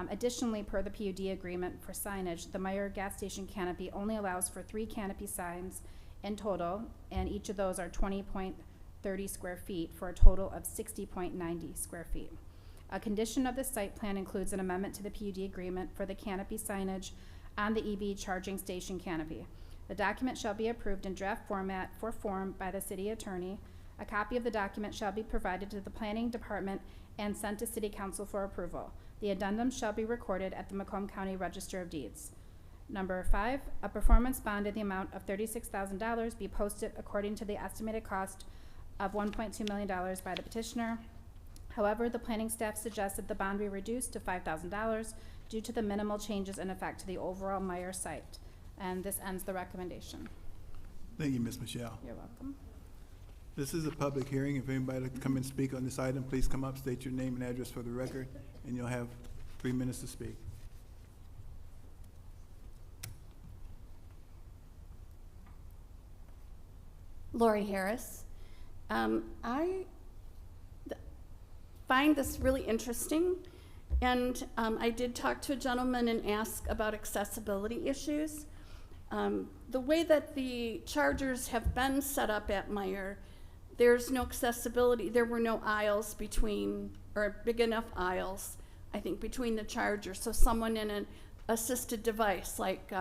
Additionally, per the PUD agreement for signage, the Meyer gas station canopy only allows for 3 canopy signs in total, and each of those are 20.30 square feet for a total of 60.90 square feet. A condition of the site plan includes an amendment to the PUD agreement for the canopy signage on the EV charging station canopy. The document shall be approved in draft format for form by the city attorney. A copy of the document shall be provided to the Planning Department and sent to City Council for approval. The addendum shall be recorded at the Macomb County Register of Deeds. Number 5, a performance bond in the amount of $36,000 be posted according to the estimated cost of $1.2 million by the petitioner. However, the planning staff suggested the bond be reduced to $5,000 due to the minimal changes in effect to the overall Meyer site. And this ends the recommendation. Thank you, Ms. Michelle. You're welcome. This is a public hearing. If anybody would like to come and speak on this item, please come up, state your name and address for the record, and you'll have 3 minutes to speak. Lori Harris. I find this really interesting, and I did talk to a gentleman and ask about accessibility issues. The way that the chargers have been set up at Meyer, there's no accessibility. There were no aisles between, or big enough aisles, I think, between the chargers. So someone in an assisted device, like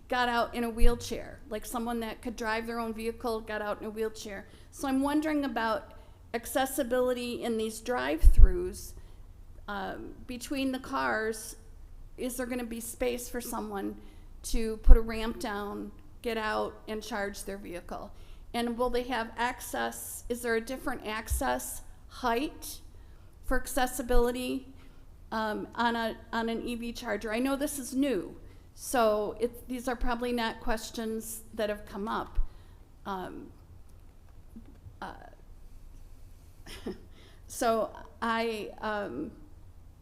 got out in a wheelchair, like someone that could drive their own vehicle got out in a wheelchair. So I'm wondering about accessibility in these drive-throughs between the cars. Is there going to be space for someone to put a ramp down, get out, and charge their vehicle? And will they have access? Is there a different access height for accessibility on an EV charger? I know this is new, so these are probably not questions that have come up. So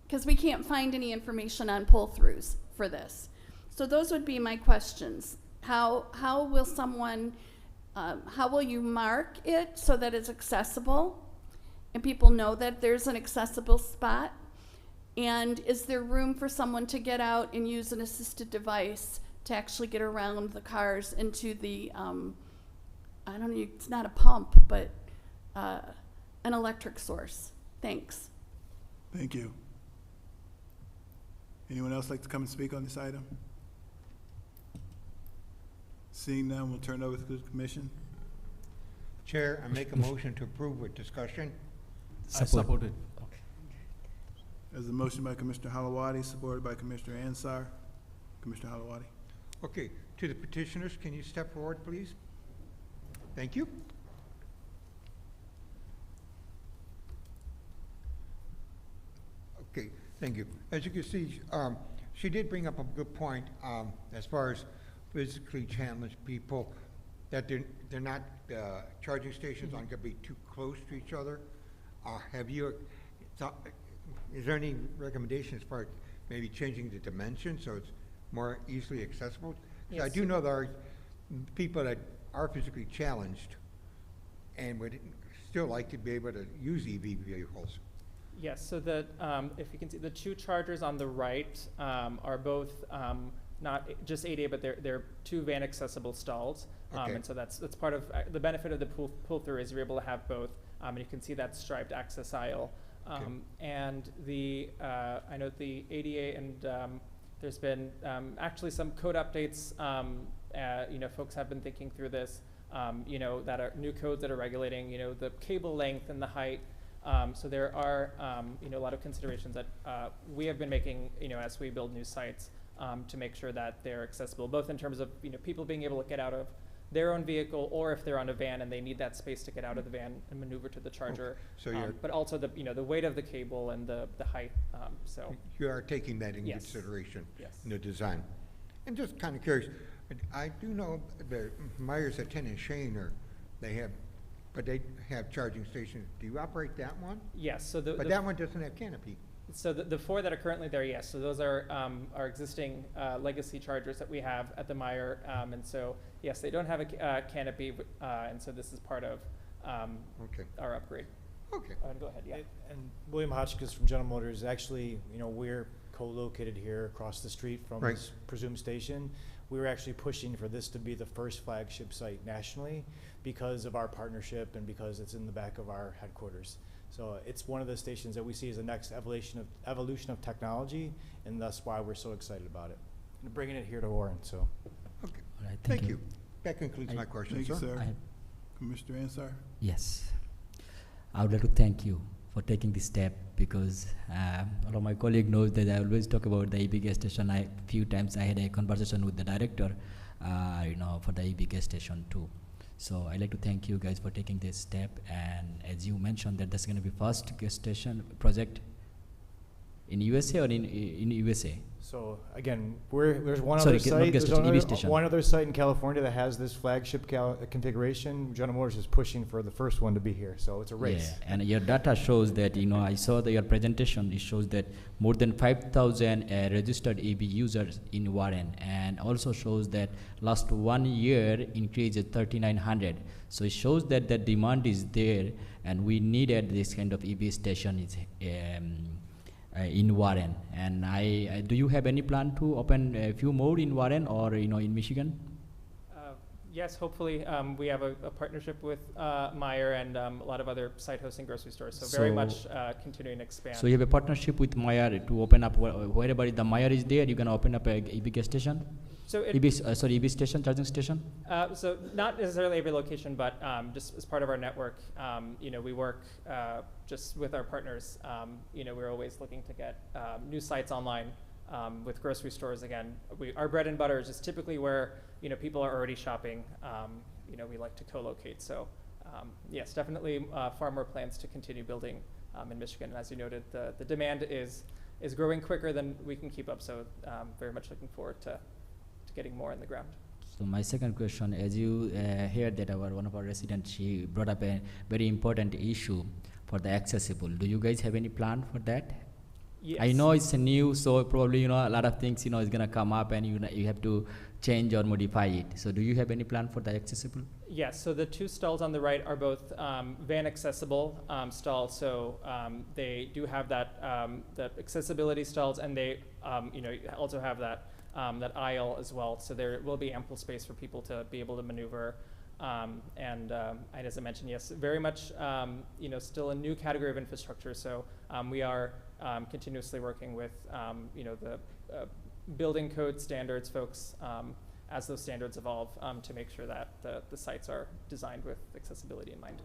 because we can't find any information on pull-throughs for this. So those would be my questions. How will someone, how will you mark it so that it's accessible and people know that there's an accessible spot? And is there room for someone to get out and use an assisted device to actually get around the cars into the, I don't know, it's not a pump, but an electric source? Thanks. Thank you. Anyone else like to come and speak on this item? Seeing none, we'll turn it over to the commission. Chair, I make a motion to approve with discussion. Support. There's a motion by Commissioner Halawadi, supported by Commissioner Ansar. Commissioner Halawadi. Okay, to the petitioners, can you step forward, please? Thank you. Okay, thank you. As you can see, she did bring up a good point as far as physically challenged people, that they're not, charging stations aren't gonna be too close to each other. Have you, is there any recommendation as far as maybe changing the dimension so it's more easily accessible? 'Cause I Yes. do know there are people that are physically challenged and would still like to be able to use EV vehicles. Yes, so if you can see, the two chargers on the right are both not just 8A, but they're two van accessible stalls. Okay. And so that's part of the benefit of the pull-through is you're able to have both. And you can see that striped access aisle. And I know the ADA and there's been actually some code updates. Folks have been thinking through this, that are new codes that are regulating, the cable length and the height. So there are, a lot of considerations that we have been making, as we build new sites to make sure that they're accessible, both in terms of, people being able to get out of their own vehicle, or if they're on a van and they need that space to get out of the van and maneuver to the charger. Okay. So you're, but also the, the weight of the cable and the height. So you are taking that in Yes. consideration Yes. in the design. And just kind of curious, I do know the Myers at 10 and Shane they have charging stations. Do you operate that one? yes, so But that one doesn't have canopy. So the four that are currently there, yes. So those are our existing legacy chargers that we have at the Meyer, and so yes, they don't have a canopy, and so this is part of our upgrade. Okay. Go ahead, yeah. And William Hotchkiss from General Motors, actually, we're co-located here across the street from Right. this presumed station. We were actually pushing for this to be the first flagship site nationally because of our partnership and because it's in the back of our headquarters. So it's one of the stations that we see as the next evolution of technology, and that's why we're so excited about it. And bringing it here to Warren, so. Okay. All right, Thank you. That concludes my questions, Thank you, sir. sir. Commissioner Ansar. Yes. I would like to thank you for taking this step because all of my colleague knows that I always talk about the EV gas station. Few times I had a conversation with the director, for the EV gas station too. So I'd like to thank you guys for taking this step. And as you mentioned that that's going to be first gas station project. In USA or in USA? So again, there's one Sorry, other not site, gas there's station, EV another, station. one other site in California that has this flagship configuration. General Motors is pushing for the first one to be here, so it's a race. Yeah, and your data shows that, I saw your presentation, it shows that more than 5,000 registered EV users in Warren, and also shows that last 1 year increase is 3,900. So it shows that the demand is there, and we needed this kind of EV station in Warren. And do you have any plan to open a few more in Warren or in Michigan? Yes, hopefully. We have a partnership with Meyer and a lot of other site hosting grocery stores. So very much continuing to expand. So you have a partnership with Meyer to open up wherever the Meyer is there, you can open up a EV gas station? So EV station, charging station? So not necessarily every location, but just as part of our network, we work just with our partners. We're always looking to get new sites online with grocery stores. Again, our bread and butter is just typically where people are already shopping. We like to co-locate. So yes, definitely far more plans to continue building in Michigan. And as you noted, the demand is growing quicker than we can keep up. So very much looking forward to getting more in the ground. So my second question, as you heard that one of our residents, she brought up a very important issue for the accessible. Do you guys have any plan for that? Yes. I know it's new, so probably a lot of things is gonna come up, and you have to change or modify it. So do you have any plan for the accessible? Yes, so the two stalls on the right are both van accessible stalls. So they do have that accessibility stalls, and they also have that aisle as well. So there will be ample space for people to be able to maneuver. And as I mentioned, yes, very much still a new category of infrastructure. So we are continuously working with the building code standards folks as those standards evolve to make sure that the sites are designed with accessibility in mind.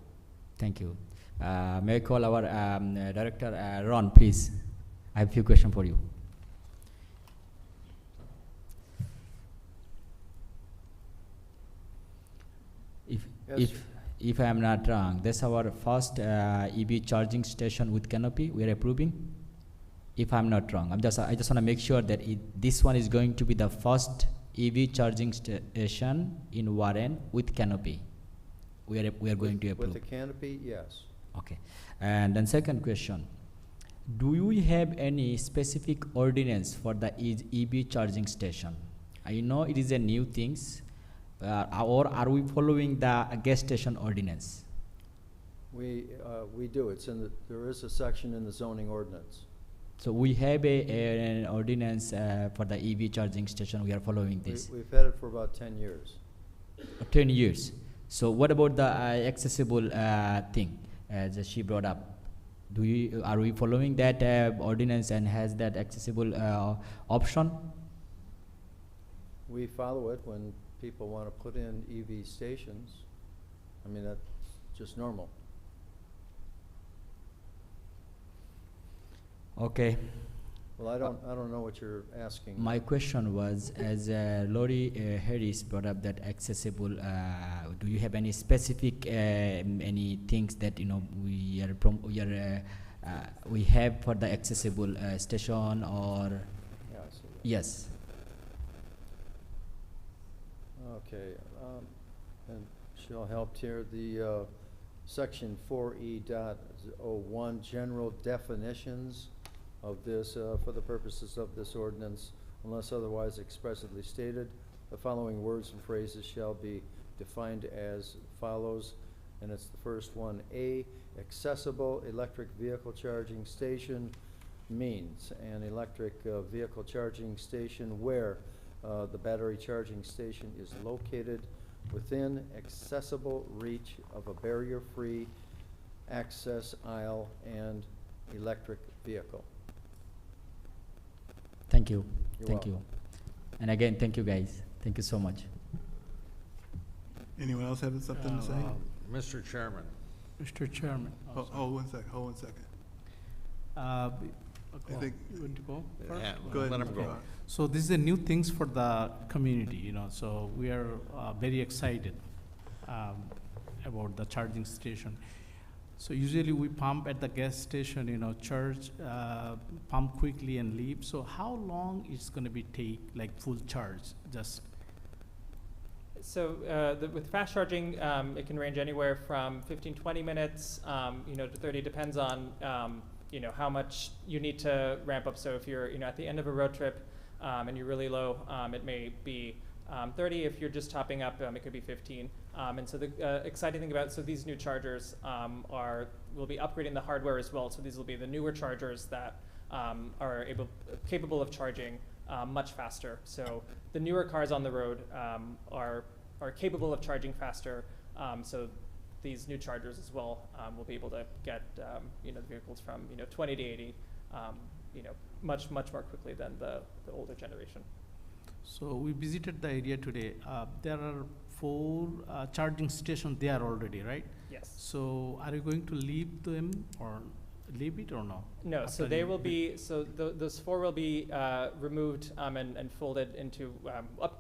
Thank you. May I call our director, Ron, please? I have a few questions for you. If I am not wrong, that's our first EV charging station with canopy we are approving. If I'm not wrong, I just want to make sure that this one is going to be the first EV charging station in Warren with canopy. We are going to approve. With the canopy, yes. Okay. And then second question, do you have any specific ordinance for the EV charging station? I know it is a new things, or are we following the gas station ordinance? We do. There is a section in the zoning ordinance. So we have an ordinance for the EV charging station. We are following this. We've had it for about 10 years. 10 years. So what about the accessible thing, as she brought up? Are we following that ordinance and has that accessible option? We follow it when people want to put in EV stations. I mean, that's just normal. Okay. Well, I don't know what you're asking. My question was, as Lori Harris brought up that accessible, do you have any specific any things that we have for the accessible station or? Yeah, I see that. Yes. Okay, and she'll help here. The section 4E.01 general definitions of this, for the purposes of this ordinance, unless otherwise expressly stated, the following words and phrases shall be defined as follows, and it's the first one. A, accessible electric vehicle charging station means an electric vehicle charging station where the battery charging station is located within accessible reach of a barrier-free access aisle and electric vehicle. Thank you. You're Thank you. And again, thank you guys. Thank you so much. Anyone else have something to say? Mr. Chairman. Mr. Chairman. Hold 1 second, hold 1 second. I think- You want to go first? Yeah, Go ahead, let him Mr. go. Rod. So this is a new things for the community, so we are very excited about the charging station. So usually we pump at the gas station, you know, charge, pump quickly and leave. So how long it's gonna be take, like full charge, just? So with fast charging, it can range anywhere from 15, 20 minutes, to 30, depends on, how much you need to ramp up. So if you're, at the end of a road trip and you're really low, it may be 30. If you're just topping up, it could be 15. And so the exciting thing about, so these new chargers will be upgrading the hardware as well. So these will be the newer chargers that are capable of charging much faster. So the newer cars on the road are capable of charging faster. So these new chargers as well will be able to get the vehicles from 20 to 80 much more quickly than the older generation. So we visited the area today. There are 4 charging stations there already, right? Yes. So are you going to leave them or leave it or no? No, so they will be, those 4 will be removed and folded into,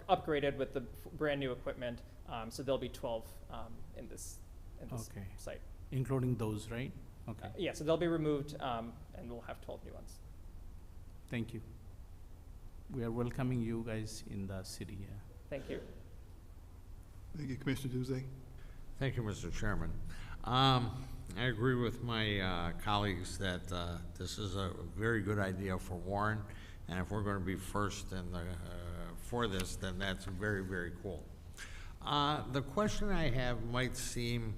upgraded with the brand new equipment. So there'll be 12 in this Okay. site. Including those, right? Okay. Yeah, so they'll be removed and we'll have 12 new ones. Thank you. We are welcoming you guys in the city. Yeah. Thank you. Thank you, Commissioner Duzay. Thank you, Mr. Chairman. I agree with my colleagues that this is a very good idea for Warren, and if we're going to be first in the, for this, then that's very, very cool. The question I have might seem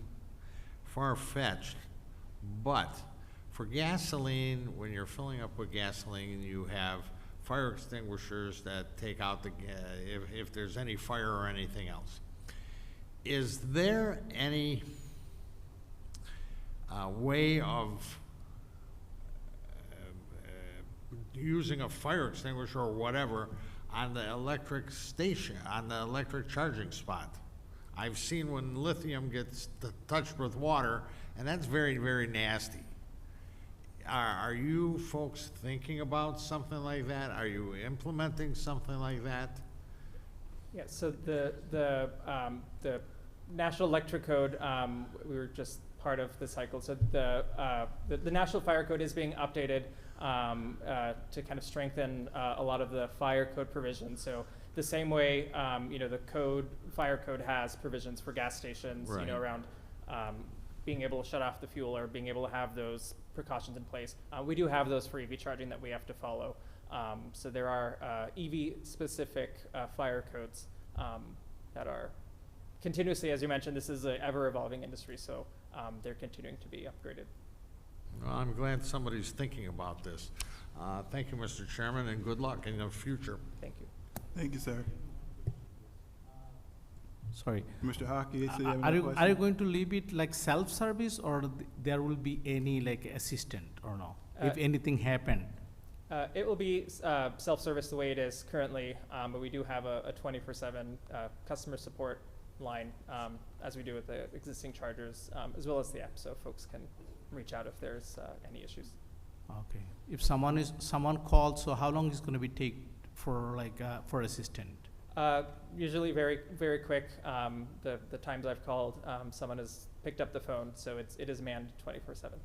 far-fetched, but for gasoline, when you're filling up with gasoline, you have fire extinguishers that take out the, if there's any fire or anything else. Is there any way of using a fire extinguisher or whatever on the electric station, on the electric charging spot? I've seen when lithium gets touched with water, and that's very, very nasty. Are you folks thinking about something like that? Are you implementing something like that? Yeah, so the National Electric Code, we were just part of the cycle. So the National Fire Code is being updated to kind of strengthen a lot of the fire code provisions. So the same way, the fire code has provisions for gas stations, Right. Around being able to shut off the fuel or being able to have those precautions in place. We do have those for EV charging that we have to follow. So there are EV-specific fire codes that are continuously, as you mentioned, this is an ever-evolving industry, so they're continuing to be upgraded. Well, I'm glad somebody's thinking about this. Thank you, Mr. Chairman, and good luck in the future. Thank you. Thank you, sir. Sorry. Mr. Hockey, you said you have Are another you question? are you going to leave it like self-service, or there will be any like assistant or no? If anything happened. It will be self-service the way it is currently, but we do have a 24/7 customer support line, as we do with the existing chargers, as well as the app, so folks can reach out if there's any issues. Okay. If someone calls, so how long is going to be take for like for assistant? Usually very, very quick. The times I've called, someone has picked up the phone, so it is manned 24/7.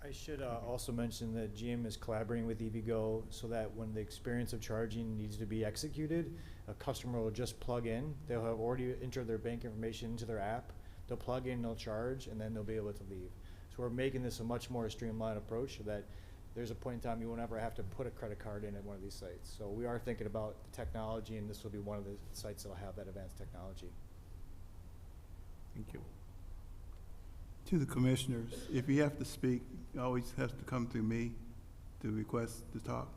I should also mention that GM is collaborating with EVgo so that when the experience of charging needs to be executed, a customer will just plug in. They'll have already entered their bank information into their app. They'll plug in, they'll charge, and then they'll be able to leave. So we're making this a much more streamlined approach so that there's a point in time you won't ever have to put a credit card in at one of these sites. So we are thinking about the technology, and this will be one of the sites that will have that advanced technology. Thank you. To the commissioners, if you have to speak, you always have to come through me to request to talk,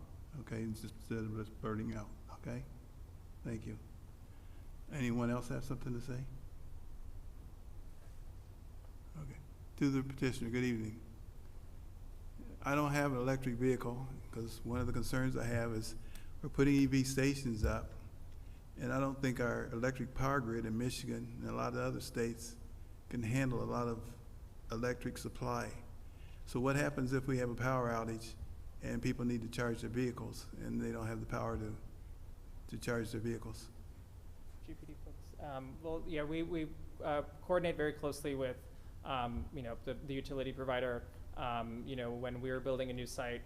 okay? It's just instead of just blurting out, okay? Thank you. Anyone else have something to say? Okay. To the petitioner, good evening. I don't have an electric vehicle because one of the concerns I have is we're putting EV stations up, and I don't think our electric power grid in Michigan and a lot of other states can handle a lot of electric supply. So what happens if we have a power outage and people need to charge their vehicles and they don't have the power to charge their vehicles? GPD folks. Well, yeah, we coordinate very closely with you know, the utility provider, you know, when we are building a new site,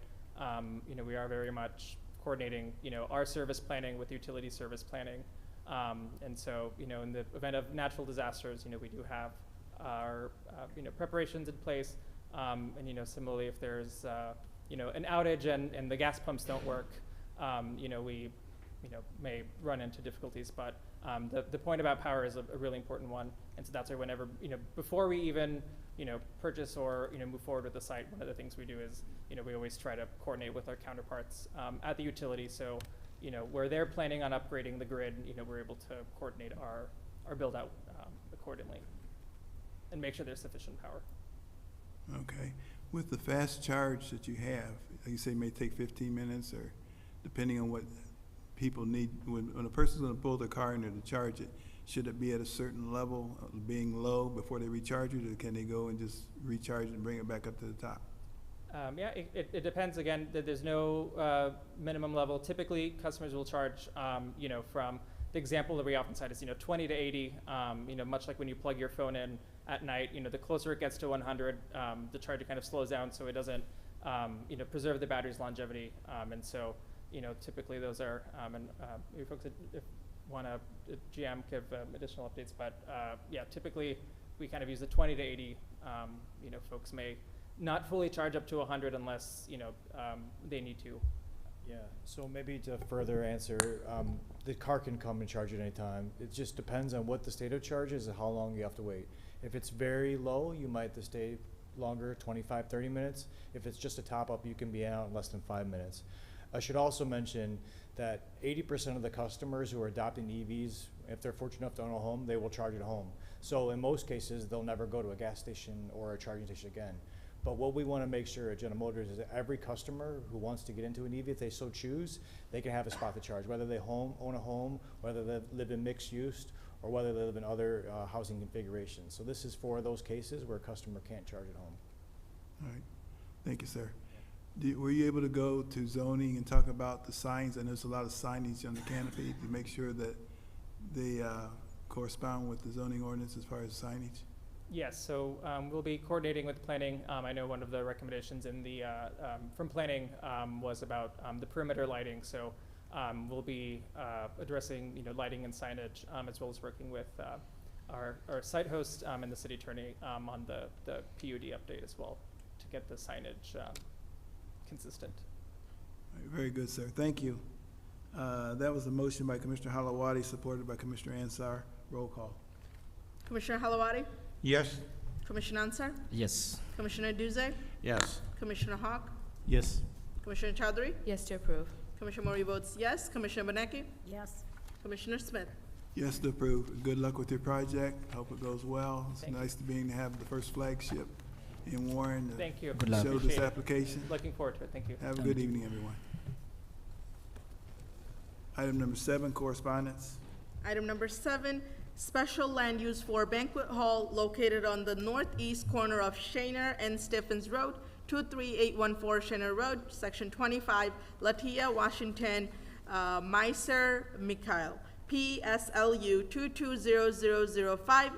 you know, we are very much coordinating, you know, our service planning with utility service planning. And so, you know, in the event of natural disasters, you know, we do have our, you know, preparations in place. And, you know, similarly, if there's, you know, an outage and the gas pumps don't work, you know, we, you know, may run into difficulties. But the point about power is a really important one. And so that's why whenever, you know, before we even, you know, purchase or, you know, move forward with the site, one of the things we do is, you know, we always try to coordinate with our counterparts at the utility. So, you know, where they're planning on upgrading the grid, you know, we're able to coordinate our build out accordingly and make sure there's sufficient power. Okay. With the fast charge that you have, like you say, it may take 15 minutes or depending on what people need. When a person's gonna pull their car in there to charge it, should it be at a certain level, being low before they recharge it, or can they go and just recharge it and bring it back up to the top? Yeah, it depends. Again, there's no minimum level. Typically, customers will charge, you know, from the example that we often cite is, you know, 20 to 80, you know, much like when you plug your phone in at night, you know, the closer it gets to 100, the charger kind of slows down so it doesn't, you know, preserve the battery's longevity. And so, you know, typically those are, and maybe folks if want to GM give additional updates, but yeah, typically we kind of use the 20 to 80. You know, folks may not fully charge up to 100 unless, you know, they need to. Yeah, so maybe to further answer, the car can come and charge at any time. It just depends on what the state of charge is and how long you have to wait. If it's very low, you might have to stay longer, 25, 30 minutes. If it's just a top up, you can be out in less than 5 minutes. I should also mention that 80% of the customers who are adopting EVs, if they're fortunate enough to own a home, they will charge at home. So in most cases, they'll never go to a gas station or a charging station again. But what we want to make sure at General Motors is that every customer who wants to get into an EV, if they so choose, they can have a spot to charge, whether they own a home, whether they live in mixed use, or whether they live in other housing configurations. So this is for those cases where a customer can't charge at home. All right. Thank you, sir. Were you able to go to zoning and talk about the signs? I know there's a lot of signage on the canopy to make sure that they correspond with the zoning ordinance as far as signage? Yes, so we'll be coordinating with planning. I know one of the recommendations in the from planning was about the perimeter lighting. So we'll be addressing, you know, lighting and signage, as well as working with our site host and the city attorney on the PUD update as well to get the signage consistent. All right, very good, sir. Thank you. That was a motion by Commissioner Halawadi, supported by Commissioner Ansar. Roll call. Commissioner Halawadi? Yes. Commissioner Ansar? Yes. Commissioner Duze? Yes. Commissioner Hawk? Yes. Commissioner Chowdhury? Yes to approve. Commissioner Mori votes yes. Commissioner Benecki? Yes. Commissioner Smith? Yes to approve. Good luck with your project. Hope it goes well. It's Thank you. nice to be to have the first flagship in Warren to Thank you. Good luck. show this Appreciate it. application. Looking forward to it. Thank you. Have a good evening, everyone. Item number 7, correspondence. Item number 7, special land use for banquet hall located on the northeast corner of Shaner and Stephens Road, 23814 Shaner Road, Section 25, Latia, Washington, Meiser, Mikhail, PSLU 220005,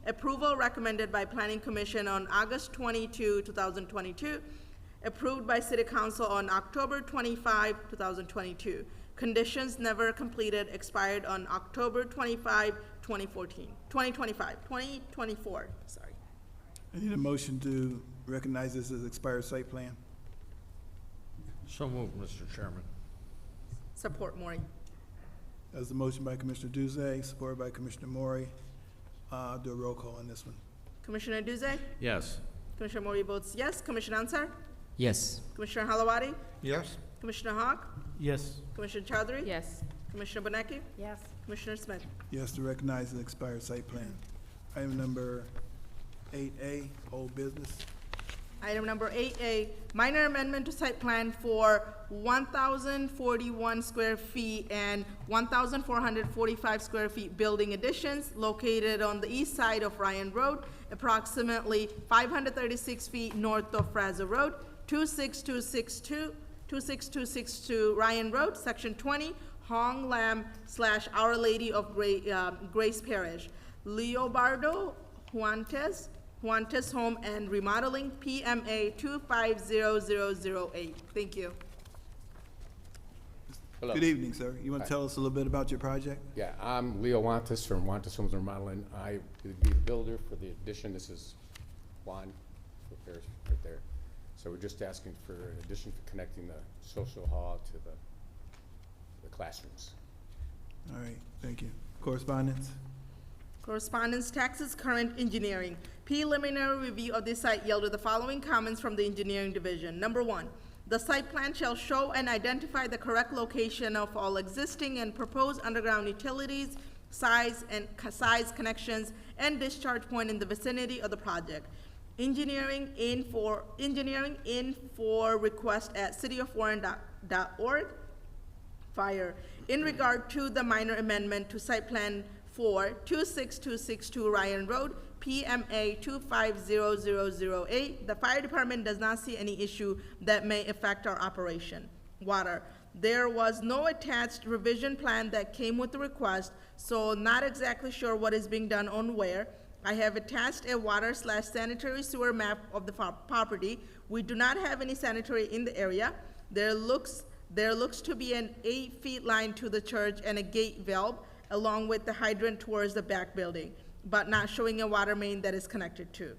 approval recommended by Planning Commission on August 22, 2022, approved by City Council on October 25, 2022. Conditions never completed, expired on October 25, 2024, sorry. I need a motion to recognize this as expired site plan. So moved, Mr. Chairman. Support Maury. That's a motion by Commissioner Duze, supported by Commissioner Mori. Do a roll call on this one. Commissioner Duze? Yes. Commissioner Mori votes yes. Commissioner Ansar? Yes. Commissioner Halawadi? Yes. Commissioner Hawk? Yes. Commissioner Chowdhury? Yes. Commissioner Benecki? Yes. Commissioner Smith? Yes, to recognize the expired site plan. Item number 8A, old business. Item number 8A, minor amendment to site plan for 1,041 square feet and 1,445 square feet building additions located on the east side of Ryan Road, approximately 536 feet north of Fraser Road, 26262 Ryan Road, Section 20, Hong Lam / Our Lady of Grace Parish. Leobardo Huantes Home and Remodeling, PMA 250008. Thank you. Hello. Good evening, sir. You want Hi. to tell us a little bit about your project? Yeah, I'm Leo Wantis from Wantis Homes and Remodeling. I would be the builder for the addition. This is Juan repairs right there. So we're just asking for an addition for connecting the social hall to the classrooms. All right, thank you. Correspondence? Correspondence, taxes, current engineering. Preliminary review of this site yielded the following comments from the engineering division. Number one, the site plan shall show and identify the correct location of all existing and proposed underground utilities, size connections, and discharge point in the vicinity of the project. Engineering in for request at cityofwarren.org. Fire. In regard to the minor amendment to site plan for 26262 Ryan Road, PMA 250008, the fire department does not see any issue that may affect our operation. Water. There was no attached revision plan that came with the request, so not exactly sure what is being done on where. I have attached a water/sanitary sewer map of the property. We do not have any sanitary in the area. There looks to be an 8-foot line to the church and a gate valve, along with the hydrant towards the back building, but not showing a water main that is connected to.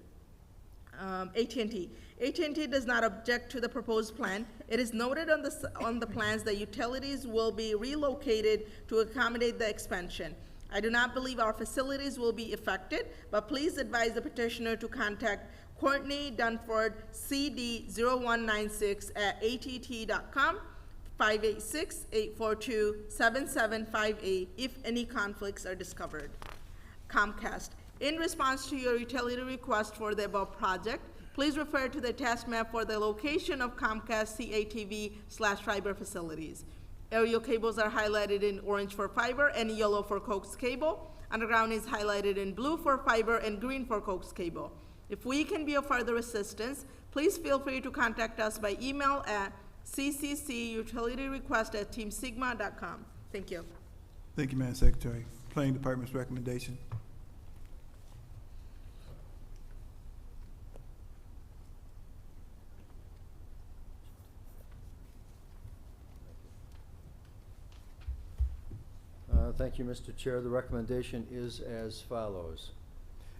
AT&T. AT&T does not object to the proposed plan. It is noted on the plans that utilities will be relocated to accommodate the expansion. I do not believe our facilities will be affected, but please advise the petitioner to contact Courtney Dunford, CD0196 at att.com, 586-842-7758 if any conflicts are discovered. Comcast. In response to your utility request for the above project, please refer to the attached map for the location of Comcast CATV/fiber facilities. Aerial cables are highlighted in orange for fiber and yellow for coax cable. Underground is highlighted in blue for fiber and green for coax cable. If we can be of further assistance, please feel free to contact us by email at cccutilityrequest@teamsigma.com. Thank you. Thank you, Madam Secretary. Planning Department's recommendation. Thank you, Mr. Chair. The recommendation is as follows.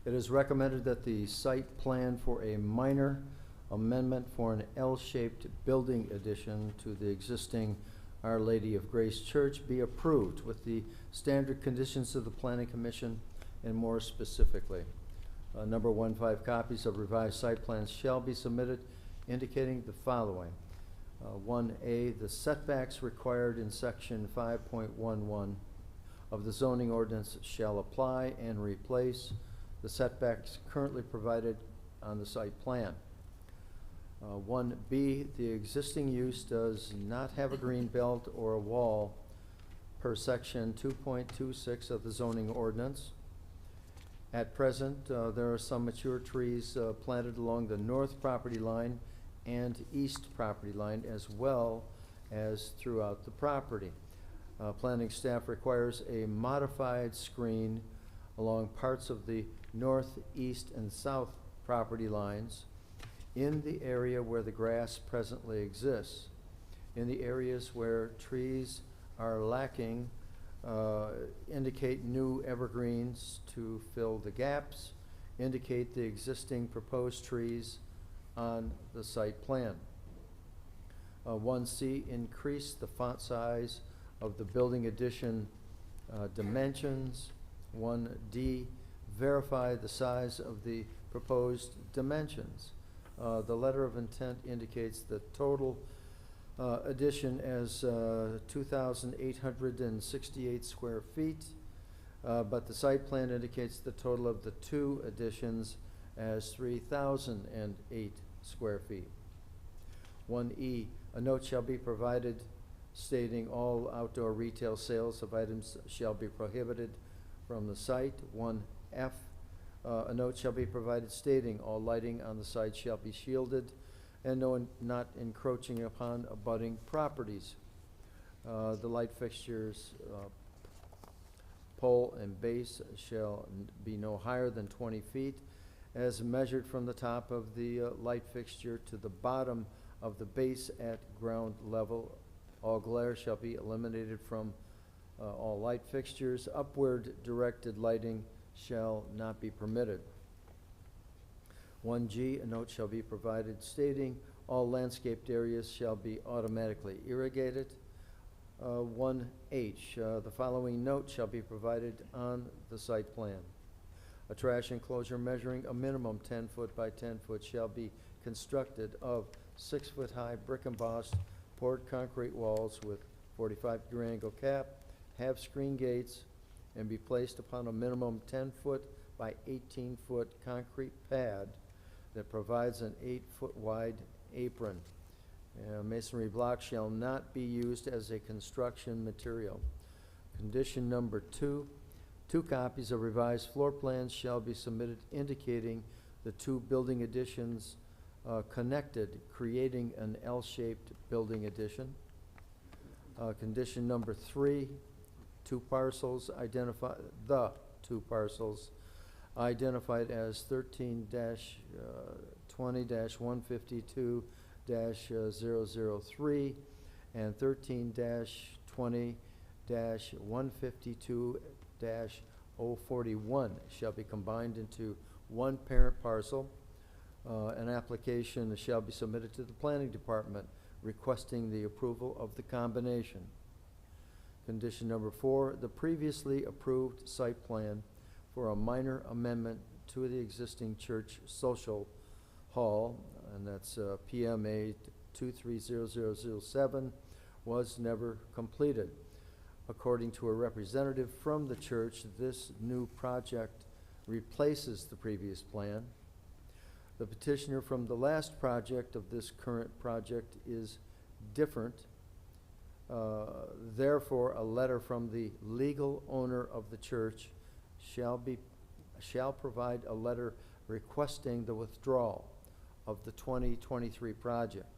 It is recommended that the site plan for a minor amendment for an L-shaped building addition to the existing Our Lady of Grace Church be approved with the standard conditions of the Planning Commission and more specifically. Number 1, 5 copies of revised site plans shall be submitted indicating the following. 1A, the setbacks required in section 5.11 of the zoning ordinance shall apply and replace the setbacks currently provided on the site plan. 1B, the existing use does not have a green belt or a wall per section 2.26 of the zoning ordinance. At present, there are some mature trees planted along the north property line and east property line as well as throughout the property. Planning staff requires a modified screen along parts of the north, east, and south property lines in the area where the grass presently exists. In the areas where trees are lacking, indicate new evergreens to fill the gaps, indicate the existing proposed trees on the site plan. 1C, increase the font size of the building addition dimensions. 1D, verify the size of the proposed dimensions. The letter of intent indicates the total addition as 2,868 square feet, but the site plan indicates the total of the two additions as 3,008 square feet. 1E, a note shall be provided stating all outdoor retail sales of items shall be prohibited from the site. 1F, a note shall be provided stating all lighting on the site shall be shielded and not encroaching upon abutting properties. The light fixtures, pole and base shall be no higher than 20 feet, as measured from the top of the light fixture to the bottom of the base at ground level. All glare shall be eliminated from all light fixtures. Upward directed lighting shall not be permitted. 1G, a note shall be provided stating all landscaped areas shall be automatically irrigated. 1H, the following note shall be provided on the site plan. A trash enclosure measuring a minimum 10 foot by 10 foot shall be constructed of 6 foot high brick embossed poured concrete walls with 45-degree angle cap, have screen gates, and be placed upon a minimum 10 foot by 18 foot concrete pad that provides an 8 foot wide apron. Masonry block shall not be used as a construction material. Condition number 2, 2 copies of revised floor plans shall be submitted indicating the 2 building additions connected, creating an L-shaped building addition. Condition number 3, 2 parcels identified as 13-20-152-003 and 13-20-152-041 shall be combined into one parent parcel. An application shall be submitted to the planning department requesting the approval of the combination. Condition number 4, the previously approved site plan for a minor amendment to the existing church social hall, and that's PMA 230007, was never completed. According to a representative from the church, this new project replaces the previous plan. The petitioner from the last project of this current project is different. Therefore, a letter from the legal owner of the church shall provide a letter requesting the withdrawal of the 2023 project.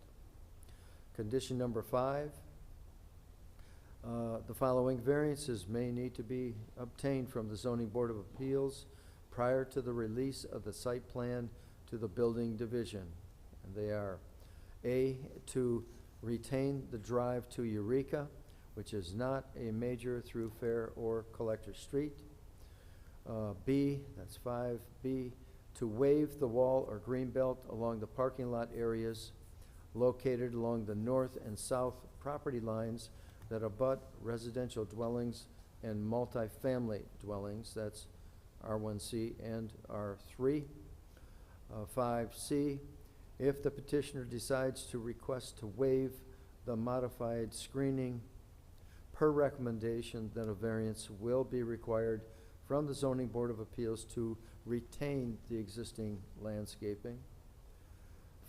Condition number 5, the following variances may need to be obtained from the Zoning Board of Appeals prior to the release of the site plan to the building division. And they are: A, to retain the drive to Eureka, which is not a major thoroughfare or collector street. B, that's 5B, to waive the wall or green belt along the parking lot areas located along the north and south property lines that abut residential dwellings and multifamily dwellings. That's R1C and R3. 5C, if the petitioner decides to request to waive the modified screening per recommendation, then a variance will be required from the Zoning Board of Appeals to retain the existing landscaping.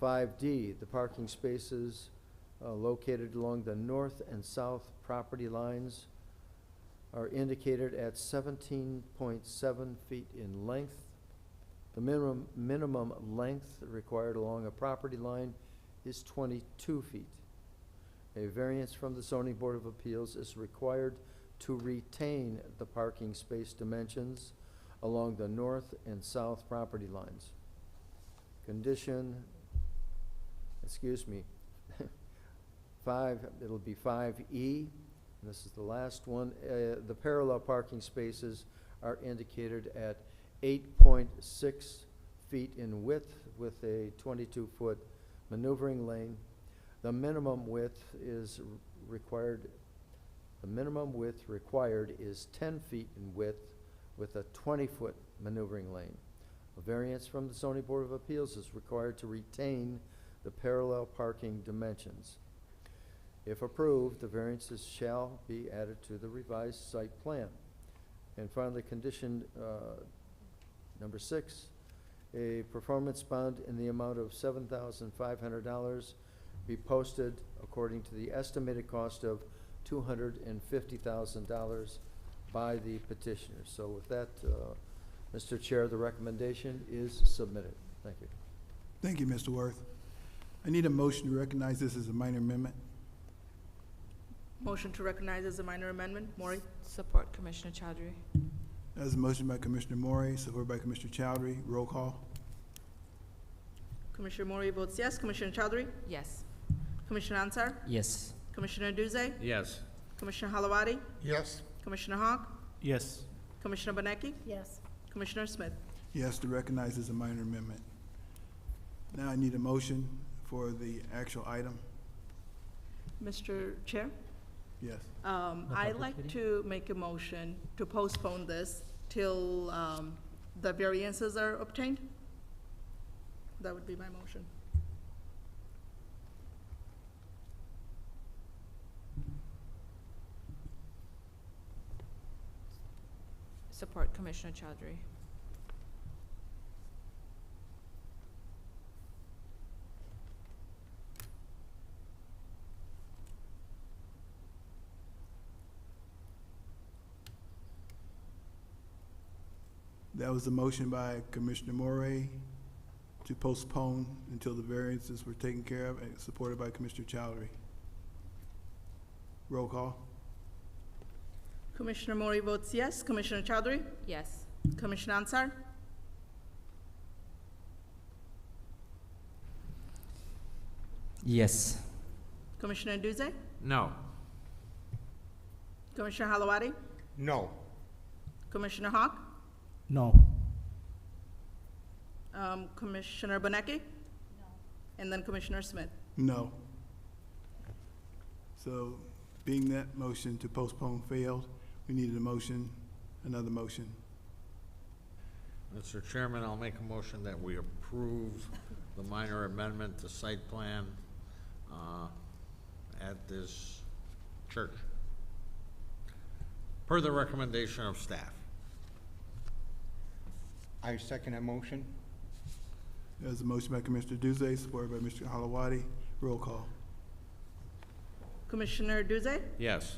5D, the parking spaces located along the north and south property lines are indicated at 17.7 feet in length. The minimum length required along a property line is 22 feet. A variance from the Zoning Board of Appeals is required to retain the parking space dimensions along the north and south property lines. It'll be 5E, and this is the last one. The parallel parking spaces are indicated at 8.6 feet in width with a 22-foot maneuvering lane. The minimum width required is 10 feet in width with a 20-foot maneuvering lane. A variance from the Zoning Board of Appeals is required to retain the parallel parking dimensions. If approved, the variances shall be added to the revised site plan. And finally, condition number 6, a performance bond in the amount of $7,500 be posted according to the estimated cost of $250,000 by the petitioner. So with that, Mr. Chair, the recommendation is submitted. Thank you. Thank you, Mr. Worth. I need a motion to recognize this as a minor amendment. Motion to recognize as a minor amendment. Maury? Support Commissioner Chowdhury. That's a motion by Commissioner Morey, supported by Commissioner Chowdhury. Roll call. Commissioner Mori votes yes. Commissioner Chowdhury? Yes. Commissioner Ansar? Yes. Commissioner Duze? Yes. Commissioner Halawadi? Yes. Commissioner Hawk? Yes. Commissioner Benecki? Yes. Commissioner Smith? Yes, to recognize as a minor amendment. Now I need a motion for the actual item. Mr. Chair? Yes. I'd like to make a motion to postpone this till the variances are obtained. That would be my motion. Support Commissioner Chowdhury. That was a motion by Commissioner Morey to postpone until the variances were taken care of, and supported by Commissioner Chowdhury. Roll call. Commissioner Mori votes yes. Commissioner Chowdhury? Yes. Commissioner Ansar? Yes. Commissioner Duze? No. Commissioner Halawadi? No. Commissioner Hawk? No. Commissioner Benecki? No. And then Commissioner Smith? No. So, being that motion to postpone failed, we needed a motion, another motion. Mr. Chairman, I'll make a motion that we approve the minor amendment to site plan at this church, per the recommendation of staff. I second that motion. There's a motion by Commissioner Duze, supported by Mr. Halawadi. Roll call. Commissioner Duze? Yes.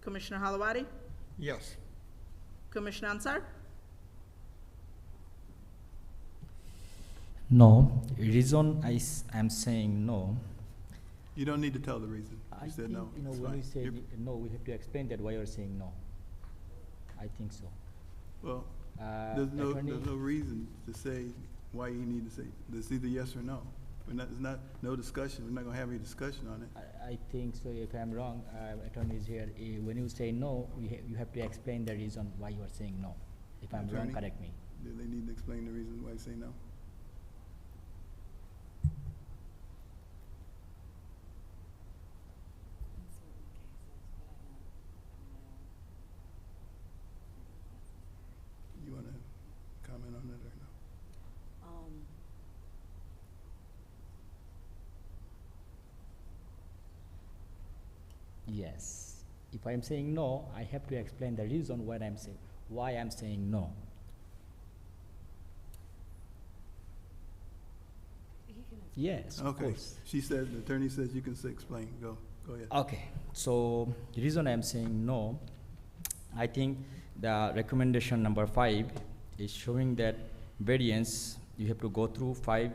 Commissioner Halawadi? Yes. Commissioner Ansar? No. Reason I'm saying no. You don't need to tell the reason. I You said think, no. you know, It's when fine. we say You're- no, we have to explain that why you're saying no. I think so. Well, Attorney- there's no reason to say why you need to say, it's either yes or no. It's not, no discussion, we're not gonna have any discussion on it. I think so. If I'm wrong, attorney is here. When you say no, you have to explain the reason why you are saying no. If I'm wrong, Attorney? correct me. Do they need to explain the reason why you say no? You wanna comment on it or no? Yes. If I'm saying no, I have to explain the reason why I'm saying no. Yes, of Okay, course. she said, the attorney says you can explain, go ahead. Okay, so the reason I'm saying no, I think the recommendation number 5 is showing that variance, you have to go through 5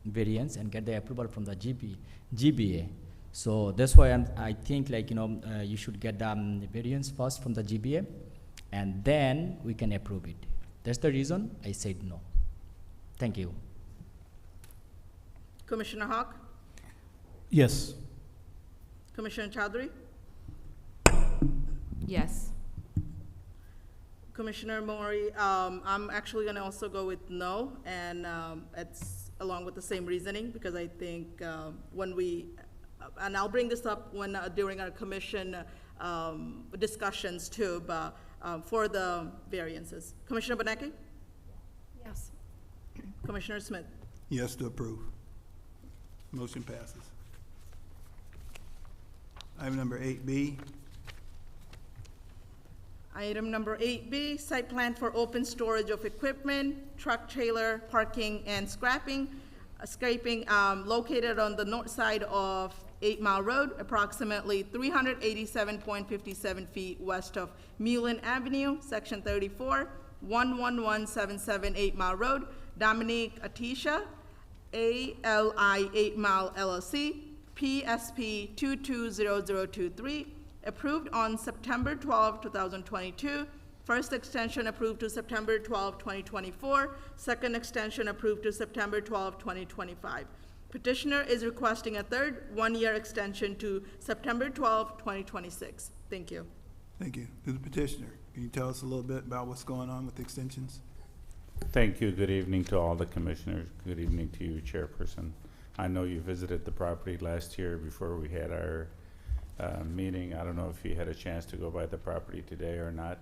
variance and get the approval from the GBA. So that's why I think like, you should get the variance first from the GBA and then we can approve it. That's the reason I said no. Thank you. Commissioner Hawk? Yes. Commissioner Chowdhury? Yes. Commissioner Mori, I'm actually gonna also go with no, and it's along with the same reasoning, because I think when we, and I'll bring this up when, during our commission discussions too, but for the variances. Commissioner Benecki? Yes. Commissioner Smith? Yes to approve. Motion passes. Item number 8B. Item number 8B, site plan for open storage of equipment, truck trailer, parking, and scraping located on the north side of 8 Mile Road, approximately 387.57 feet west of Mullen Avenue, Section 34, 11177 8 Mile Road, Dominique Atisha, ALI 8 Mile LLC, PSP 220023, approved on September 12, 2022, First extension approved to September 12, 2024. Second extension approved to September 12, 2025. Petitioner is requesting a third one-year extension to September 12, 2026. Thank you. Thank you. To the petitioner, can you tell us a little bit about what's going on with the extensions? Thank you. Good evening to all the commissioners. Good evening to you, Chairperson. I know you visited the property last year before we had our meeting. I don't know if you had a chance to go by the property today or not,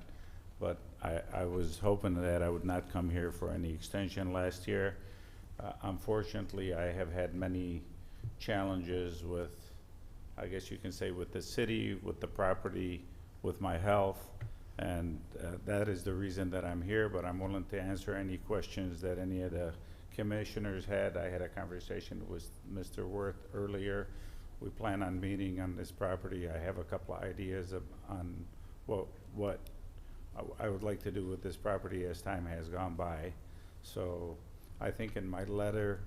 but I was hoping that I would not come here for any extension last year. Unfortunately, I have had many challenges with, I guess you can say, with the city, with the property, with my health, and that is the reason that I'm here, but I'm willing to answer any questions that any of the commissioners had. I had a conversation with Mr. Worth earlier. We plan on meeting on this property. I have a couple of ideas on what I would like to do with this property as time has gone by. So I think in my letter,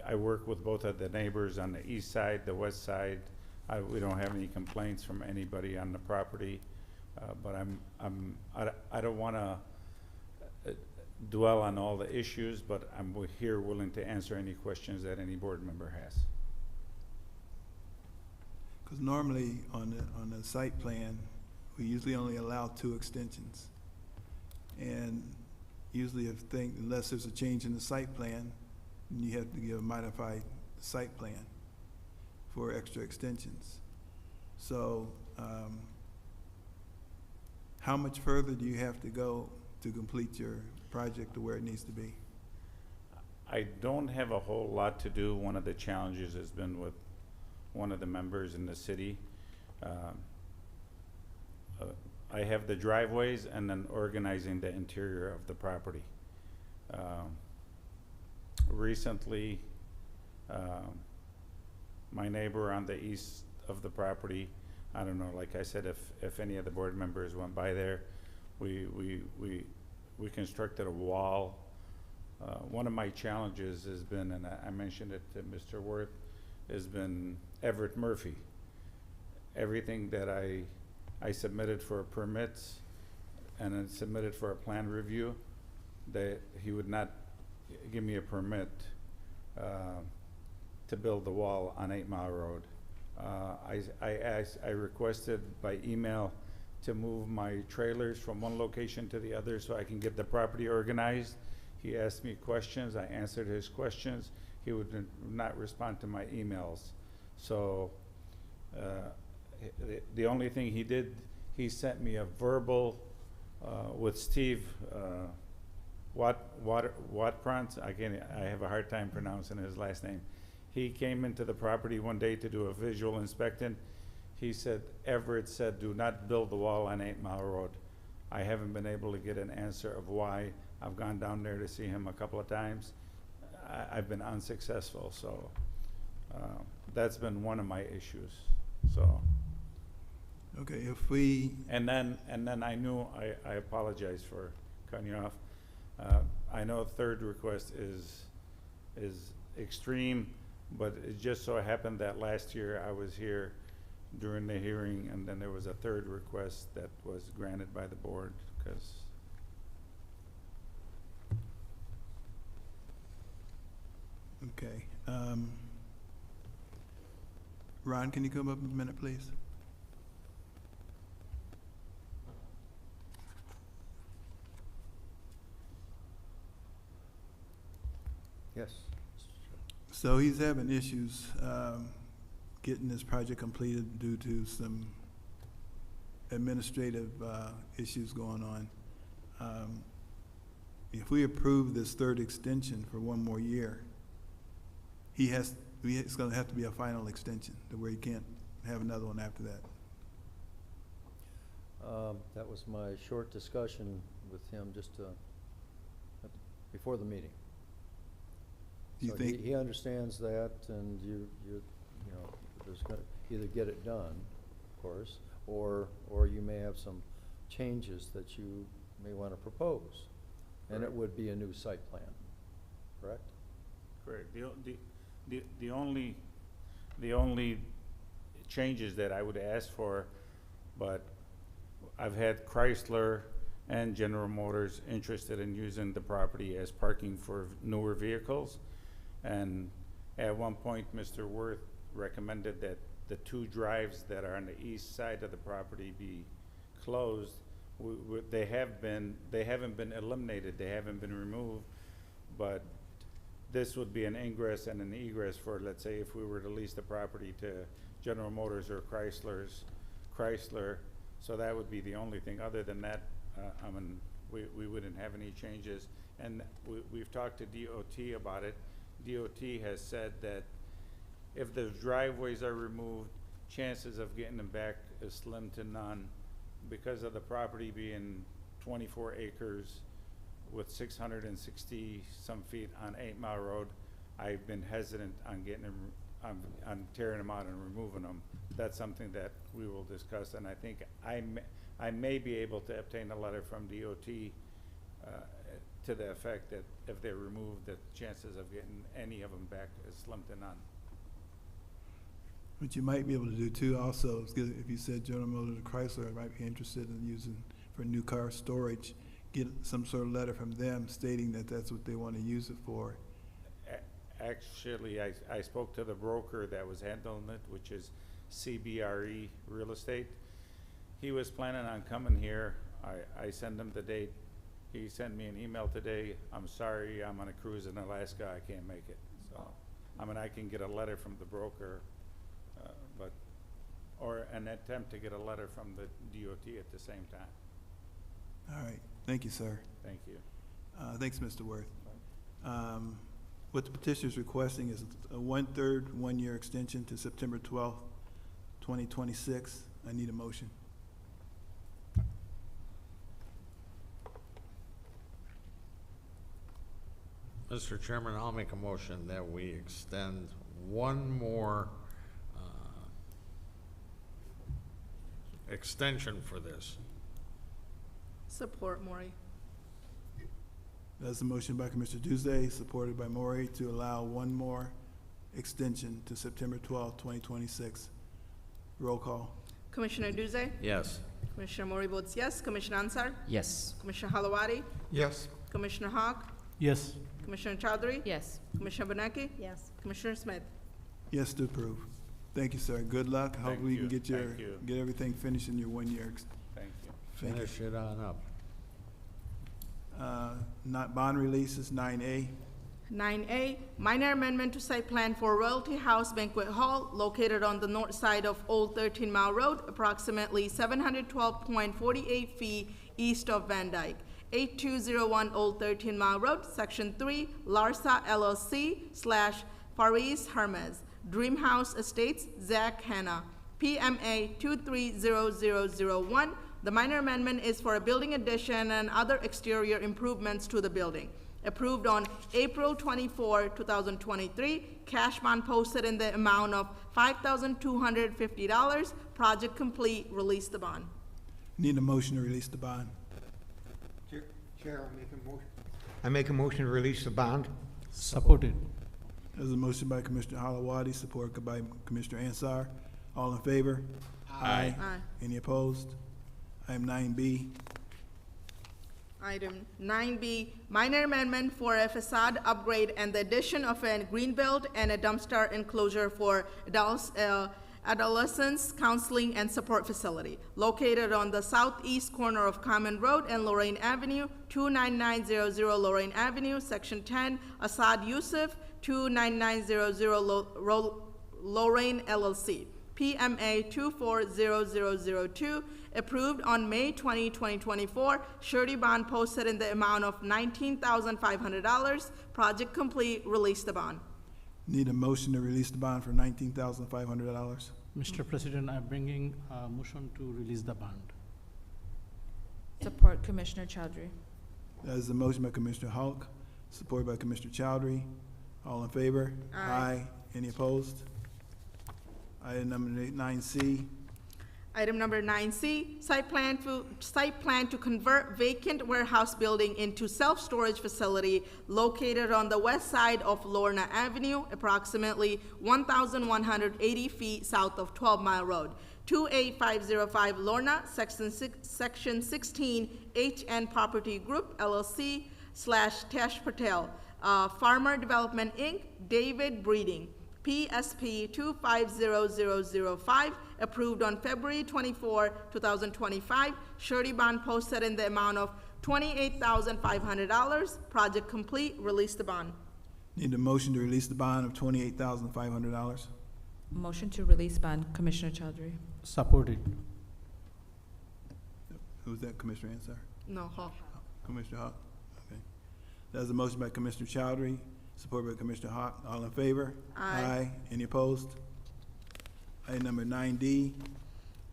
I work with both of the neighbors on the east side, the west side. We don't have any complaints from anybody on the property, but I don't want to dwell on all the issues, but I'm here willing to answer any questions that any board member has. Because normally on the site plan, we usually only allow 2 extensions. And usually unless there's a change in the site plan, you have to give a modified site plan for extra extensions. So how much further do you have to go to complete your project to where it needs to be? I don't have a whole lot to do. One of the challenges has been with one of the members in the city. I have the driveways and then organizing the interior of the property. Recently, my neighbor on the east of the property, I don't know, like I said, if any of the board members went by there, we constructed a wall. One of my challenges has been, and I mentioned it to Mr. Worth, has been Everett Murphy. Everything that I submitted for permits and then submitted for a plan review, that he would not give me a permit to build the wall on 8 Mile Road. I requested by email to move my trailers from one location to the other so I can get the property organized. He asked me questions, I answered his questions. He would not respond to my emails. So the only thing he did, he sent me a verbal with Steve Watprant. I have a hard time pronouncing his last name. He came into the property one day to do a visual inspection. He said, Everett said, do not build the wall on 8 Mile Road. I haven't been able to get an answer of why. I've gone down there to see him a couple of times. I've been unsuccessful, so that's been one of my issues. So. Okay, if we. And then I knew, I apologize for cutting you off. I know a third request is extreme, but it just so happened that last year I was here during the hearing, and then there was a third request that was granted by the board, because okay. Ron, can you come up in a minute, please? Yes. So he's having issues getting this project completed due to some administrative issues going on. If we approve this third extension for 1 more year, it's going to have to be a final extension to where he can't have another one after that. That was my short discussion with him just before the meeting. Do you So think he understands that, and you know, there's got to either get it done, of course, or you may have some changes that you may want to propose, and it would be a new site plan, correct? correct. The only changes that I would ask for, but I've had Chrysler and General Motors interested in using the property as parking for newer vehicles. And at one point, Mr. Worth recommended that the two drives that are on the east side of the property be closed. They haven't been eliminated, they haven't been removed, but this would be an ingress and an egress for, let's say, if we were to lease the property to General Motors or Chrysler. So that would be the only thing. Other than that, I mean, we wouldn't have any changes. And we've talked to DOT about it. DOT has said that if the driveways are removed, chances of getting them back is slim to none. Because of the property being 24 acres with 660 some feet on 8 Mile Road, I've been hesitant on getting them, on tearing them out and removing them. That's something that we will discuss, and I think I may be able to obtain a letter from DOT to the effect that if they're removed, the chances of getting any of them back is slim to none. What you might be able to do too also, is if you said General Motors or Chrysler might be interested in using for new car storage, get some sort of letter from them stating that that's what they want to use it for. Actually, I spoke to the broker that was handling it, which is CBRE Real Estate. He was planning on coming here. I sent him the date. He sent me an email today. I'm sorry, I'm on a cruise in Alaska, I can't make it. So, I mean, I can get a letter from the broker, or an attempt to get a letter from the DOT at the same time. All right, thank you, sir. Thank you. Thanks, Mr. Worth. What the petitioner is requesting is a 1/3 one-year extension to September 12th, 2026. I need a motion. Mr. Chairman, I'll make a motion that we extend one more extension for this. Support, Maury. That's a motion by Commissioner Tuesday, supported by Maury, to allow one more extension to September 12th, 2026. Roll call. Commissioner Duze? Yes. Commissioner Maury votes yes. Commissioner Ansar? Yes. Commissioner Halawadi? Yes. Commissioner Hawk? Yes. Commissioner Chowdhury? Yes. Commissioner Benaki? Yes. Commissioner Smith? Yes to approve. Thank you, sir. Good luck. Thank Hopefully you can you. get Thank you. get everything finished in your 1 year. Thank you. Thank you. Finish it on up. Not bond releases, 9A. 9A, minor amendment to site plan for Royalty House Banquet Hall located on the north side of Old 13 Mile Road, approximately 712.48 feet east of Van Dyke. 8201 Old 13 Mile Road, Section 3, Larsa LLC / Faris Hermes. Dream House Estates, Zach Hanna. PMA 230001. The minor amendment is for a building addition and other exterior improvements to the building. Approved on April 24, 2023. Cash bond posted in the amount of $5,250. Project complete. Release the bond. Need a motion to release the bond. Chair, I make a motion to release the bond. Supported. There's a motion by Commissioner Halawadi, supported by Commissioner Ansar. All in favor? Aye. Aye. Any opposed? Item 9B. Item 9B, minor amendment for a facade upgrade and the addition of a greenbelt and a dumpster enclosure for adolescents counseling and support facility located on the southeast corner of Common Road and Lorraine Avenue, 29900 Lorraine Avenue, Section 10, Asad Yusuf, 29900 Lorraine LLC. PMA 240002, approved on May 20, 2024. Surety bond posted in the amount of $19,500. Project complete. Release the bond. Need a motion to release the bond for $19,500. Mr. President, I'm bringing a motion to release the bond. Support, Commissioner Chowdhury. That is a motion by Commissioner Hawk, supported by Commissioner Chowdhury. All in favor? Aye. Any opposed? Item number 9C. Item number 9C, site plan to convert vacant warehouse building into self-storage facility located on the west side of Lorna Avenue, approximately 1,180 feet south of 12 Mile Road. 28505 Lorna, Section 16, HN Property Group, LLC, / Tash Patel, Farmer Development, Inc., David Breeding, PSP 250005, approved on February 24, 2025. Surety bond posted in the amount of $28,500. Project complete. Release the bond. Need a motion to release the bond of $28,500. Motion to release bond, Commissioner Chowdhury. Supported. Who's that, Commissioner Ansar? No, Hall. Commissioner Hawk? Okay. That's a motion by Commissioner Chowdhury, supported by Commissioner Hawk. All in favor? Aye. Any opposed? Item number 9D.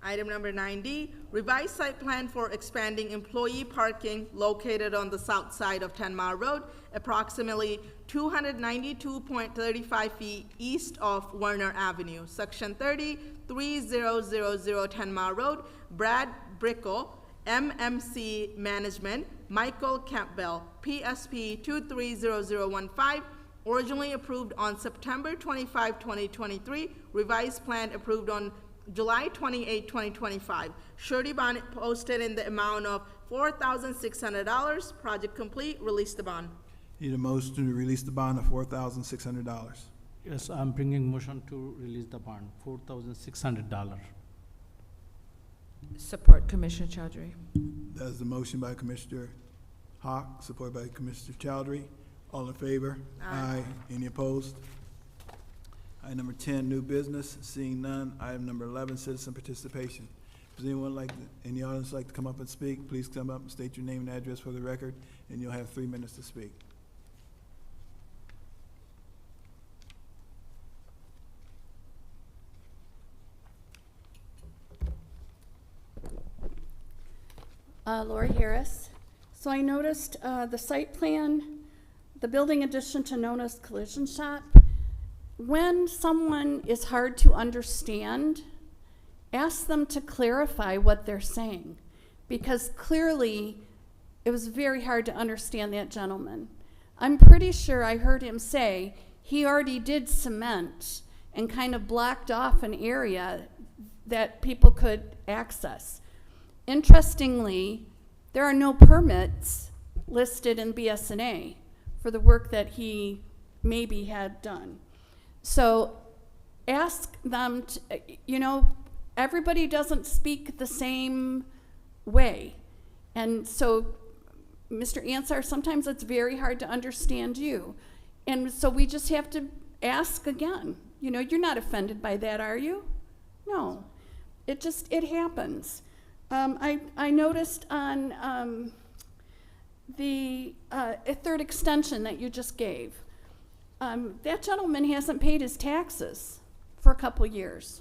Item number 9D, revised site plan for expanding employee parking located on the south side of 10 Mile Road, approximately 292.35 feet east of Werner Avenue, Section 30, 3000 10 Mile Road, Brad Brickle, MMC Management, Michael Campbell, PSP 230015, originally approved on September 25, 2023, revised plan approved on July 28, 2025. Surety bond posted in the amount of $4,600. Project complete. Release the bond. Need a motion to release the bond of $4,600. Yes, I'm bringing motion to release the bond, $4,600. Support, Commissioner Chowdhury. That's the motion by Commissioner Hawk, supported by Commissioner Chowdhury. All in favor? Aye. Any opposed? Item number 10, new business. Seeing none. Item number 11, citizen participation. Does anyone in the audience like to come up and speak? Please come up and state your name and address for the record, and you'll have 3 minutes to speak. Lori Harris. So I noticed the site plan, the building addition to Nona's Collision Shop. When someone is hard to understand, ask them to clarify what they're saying, because clearly it was very hard to understand that gentleman. I'm pretty sure I heard him say he already did cement and kind of blocked off an area that people could access. Interestingly, there are no permits listed in BSNA for the work that he maybe had done. So ask them to, everybody doesn't speak the same way. And so, Mr. Ansar, sometimes it's very hard to understand you. And so we just have to ask again. You're not offended by that, are you? No. It happens. I noticed on the a third extension that you just gave, that gentleman hasn't paid his taxes for a couple years.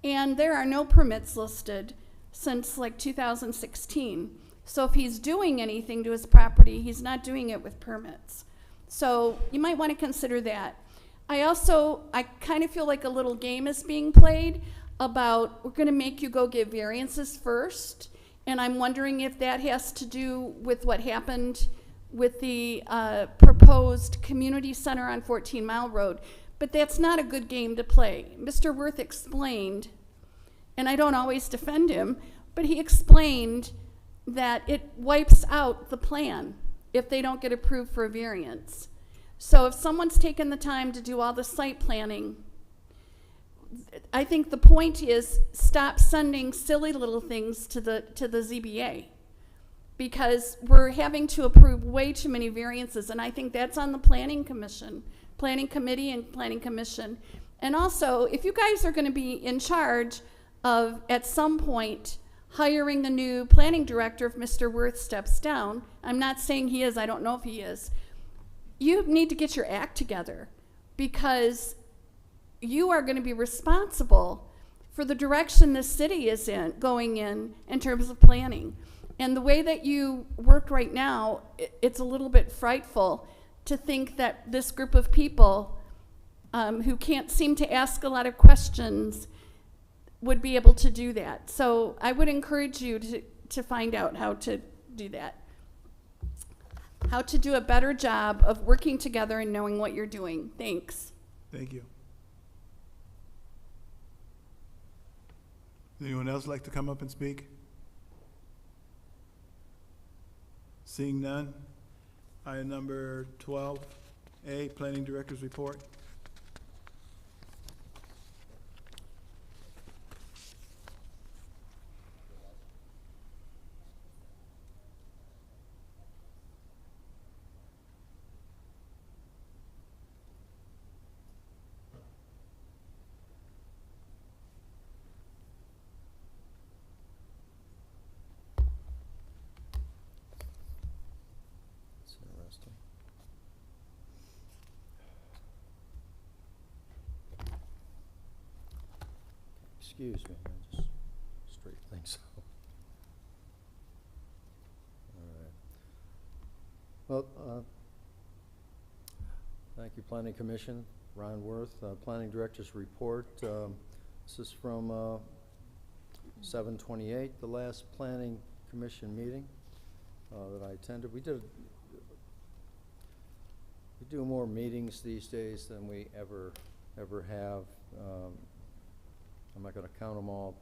And there are no permits listed since like 2016. So if he's doing anything to his property, he's not doing it with permits. So you might want to consider that. I kind of feel like a little game is being played about, we're going to make you go get variances first. And I'm wondering if that has to do with what happened with the proposed community center on 14 Mile Road. But that's not a good game to play. Mr. Worth explained, and I don't always defend him, but he explained that it wipes out the plan if they don't get approved for a variance. So if someone's taken the time to do all the site planning, I think the point is stop sending silly little things to the ZBA, because we're having to approve way too many variances, and I think that's on the planning committee and planning commission. And also, if you guys are going to be in charge of, at some point, hiring the new planning director if Mr. Worth steps down, I'm not saying he is, I don't know if he is, you need to get your act together, because you are going to be responsible for the direction the city is going in terms of planning. And the way that you work right now, it's a little bit frightful to think that this group of people who can't seem to ask a lot of questions would be able to do that. So I would encourage you to find out how to do that. How to do a better job of working together and knowing what you're doing. Thanks. Thank you. Anyone else like to come up and speak? Seeing none. Item number 12A, Planning Director's Report. It's interesting. Excuse me, I just straighten things out. All right. Well, thank you, Planning Commission. Ron Worth, Planning Director's Report. This is from 7/28, the last Planning Commission meeting that I attended. We do more meetings these days than we ever have. I'm not going to count them all,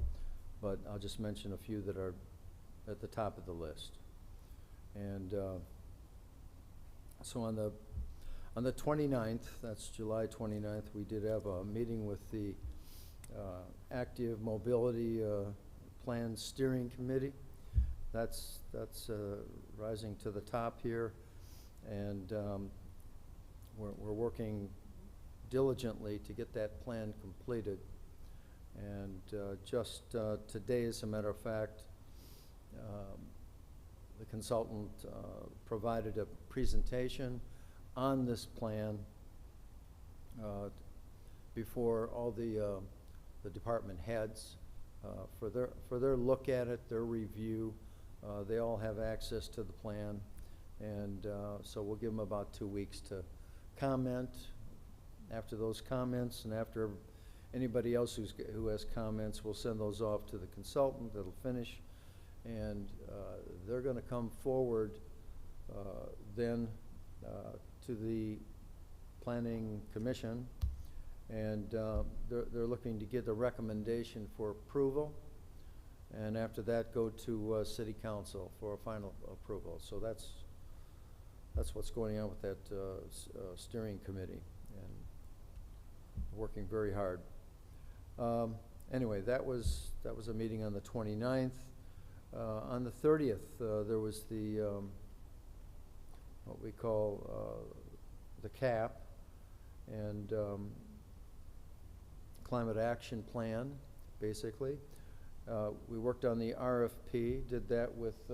but I'll just mention a few that are at the top of the list. And so on the 29th, that's July 29th, we did have a meeting with the Active Mobility Plan Steering Committee. That's rising to the top here, and we're working diligently to get that plan completed. And just today, as a matter of fact, the consultant provided a presentation on this plan before all the department heads for their look at it, their review. They all have access to the plan, and so we'll give them about 2 weeks to comment. After those comments, and after anybody else who has comments, we'll send those off to the consultant that'll finish, and they're going to come forward then to the Planning Commission, and they're looking to get the recommendation for approval, and after that go to City Council for a final approval. So that's what's going on with that steering committee, and working very hard. Anyway, that was a meeting on the 29th. On the 30th, there was the what we call the CAP and Climate Action Plan, basically. We worked on the RFP, did that with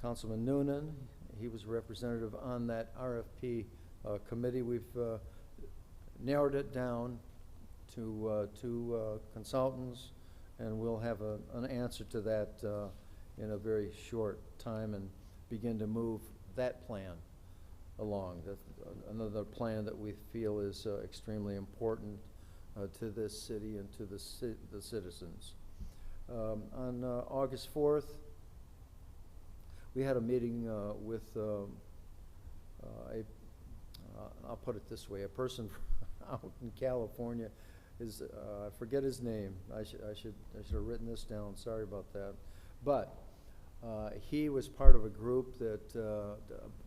Councilman Noonan. He was a representative on that RFP committee. We've narrowed it down to two consultants, and we'll have an answer to that in a very short time and begin to move that plan along. That's another plan that we feel is extremely important to this city and to the citizens. On August 4th, we had a meeting with I'll put it this way, a person out in California. I forget his name. I should have written this down. Sorry about that. But he was part of a group that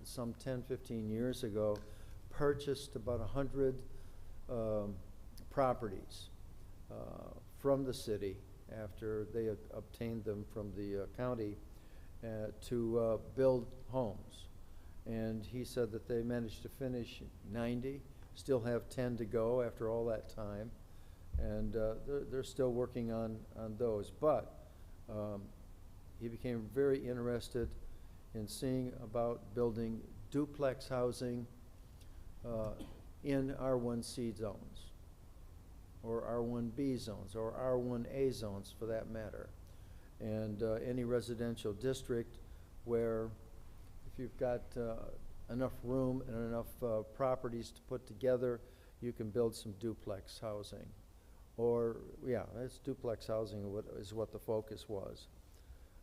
some 10, 15 years ago purchased about 100 properties from the city after they had obtained them from the county to build homes. And he said that they managed to finish 90, still have 10 to go after all that time. And they're still working on those. But he became very interested in seeing about building duplex housing in R1C zones, or R1B zones, or R1A zones for that matter. And any residential district where if you've got enough room and enough properties to put together, you can build some duplex housing. Or, yeah, it's duplex housing is what the focus was.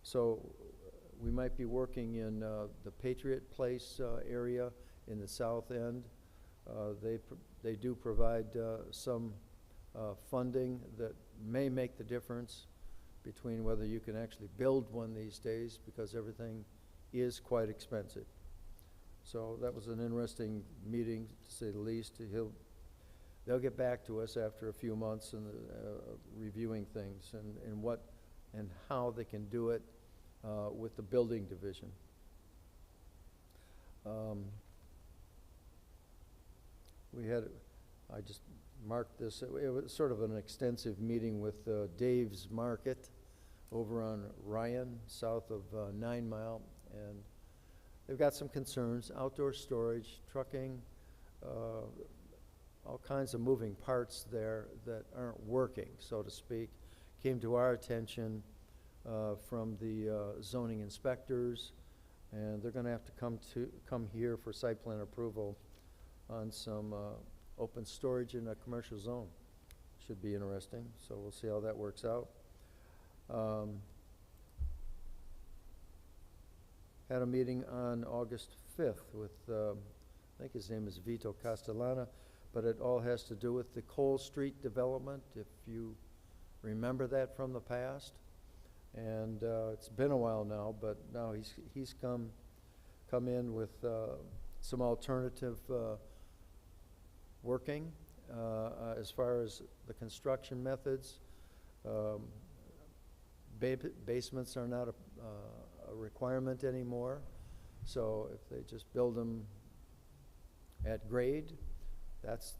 So we might be working in the Patriot Place area in the south end. They do provide some funding that may make the difference between whether you can actually build one these days, because everything is quite expensive. So that was an interesting meeting, to say the least. They'll get back to us after a few months and reviewing things and what and how they can do it with the building division. I just marked this, it was sort of an extensive meeting with Dave's Market over on Ryan, south of 9 Mile, and they've got some concerns: outdoor storage, trucking, all kinds of moving parts there that aren't working, so to speak. Came to our attention from the zoning inspectors, and they're going to have to come here for site plan approval on some open storage in a commercial zone. Should be interesting, so we'll see how that works out. Had a meeting on August 5th with, I think his name is Vito Castellana, but it all has to do with the Cole Street development, if you remember that from the past. And it's been a while now, but now he's come in with some alternative working as far as the construction methods. Basements are not a requirement anymore, so if they just build them at grade, that's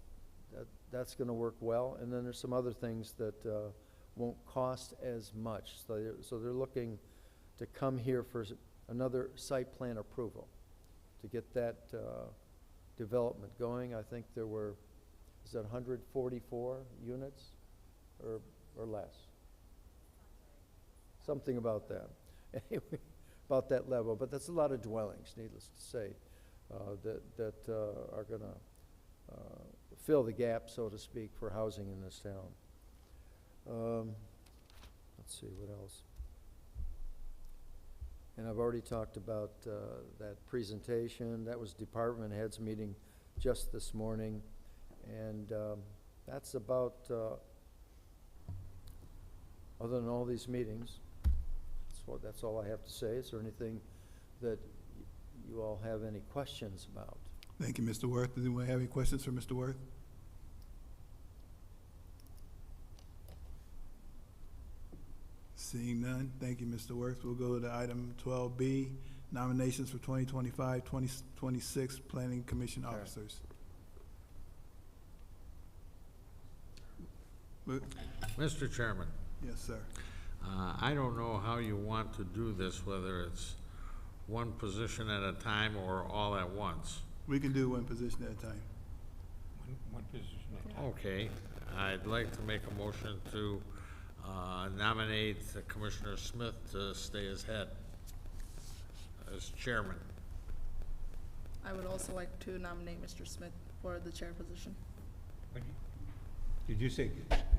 going to work well. And then there's some other things that won't cost as much. So they're looking to come here for another site plan approval to get that development going. I think there were, is that 144 units or less? Something about that. Anyway, about that level, but that's a lot of dwellings, needless to say, that are going to fill the gap, so to speak, for housing in this town. Let's see, what else? And I've already talked about that presentation. That was department heads meeting just this morning, and that's about, other than all these meetings, that's all I have to say. Is there anything that you all have any questions about? Thank you, Mr. Worth. Does anyone have any questions for Mr. Worth? Seeing none, thank you, Mr. Worth. We'll go to item 12B, nominations for 2025-2026 Planning Commission officers. Mr. Chairman. Yes, sir. I don't know how you want to do this, whether it's one position at a time or all at once. We can do one position at a time. One position at a time. Okay, I'd like to make a motion to nominate Commissioner Smith to stay as head, as chairman. I would also like to nominate Mr. Smith for the chair position. Did you say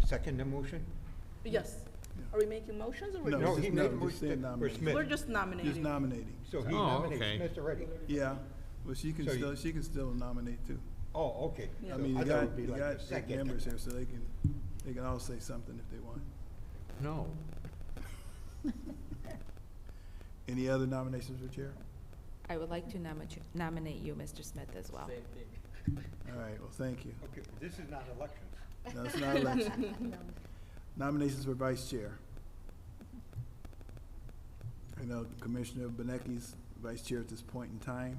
second the motion? Yes. Are we making motions or? No, we're he just made no, just saying for nomination. Smith. We're just nominating. Just nominating. So he Oh, nominates okay. Smith already? Yeah, well, she can So she can still nominate too. Oh, okay. Yeah. I So mean, I you thought got, it'd be you like got the eight second. members here, so they can all say something if they want. No. Any other nominations for chair? I would like to nominate you, Mr. Smith, as well. All right, well, thank you. Okay, this is not elections. No, it's not election. Nominations for vice chair. I know Commissioner Benecki's vice chair at this point in time.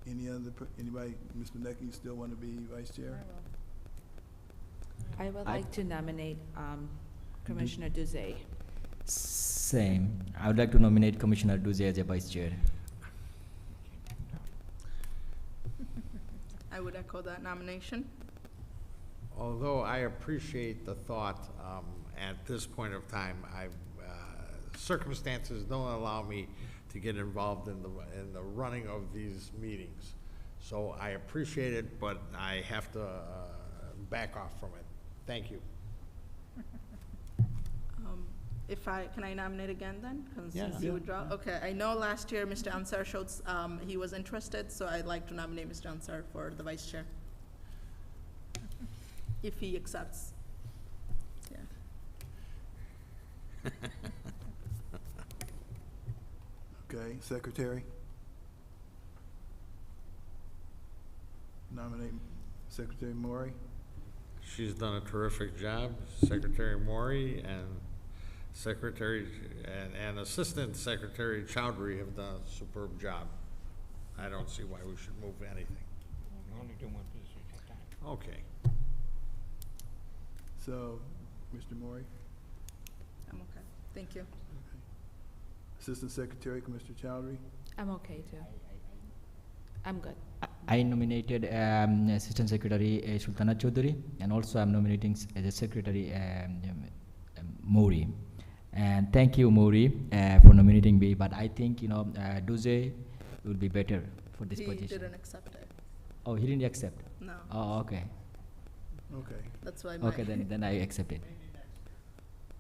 Anybody, Ms. Benecki, you still want to be vice chair? I would like to nominate Commissioner Duzay. Same. I would like to nominate Commissioner Duzay as a vice chair. I would echo that nomination. Although I appreciate the thought, at this point of time, circumstances don't allow me to get involved in the running of these meetings. So I appreciate it, but I have to back off from it. Thank you. Can I nominate again then? 'Cause Yeah. since you withdraw? Okay, I know last year Mr. Ansar showed, he was interested, so I'd like to nominate Mr. Ansar for the vice chair. if he accepts. Yeah. Okay, secretary? Nominate Secretary Maury. She's done a terrific job, Secretary Maury and Secretary and Assistant Secretary Chowdhury have done a superb job. I don't see why we should move anything. We only do one position at a time. Okay. So, Mr. Maury? I'm okay. Thank you. Assistant Secretary, Commissioner Chowdhury? I'm okay too. I'm good. I nominated Assistant Secretary Sultana Chaudhary, and also I'm nominating as a Secretary Mori. And thank you, Mori, for nominating me. But I think Duze will be better for this He position. didn't accept it. Oh, he didn't accept. No. Oh, okay. Okay. That's why. Okay, then I accept it.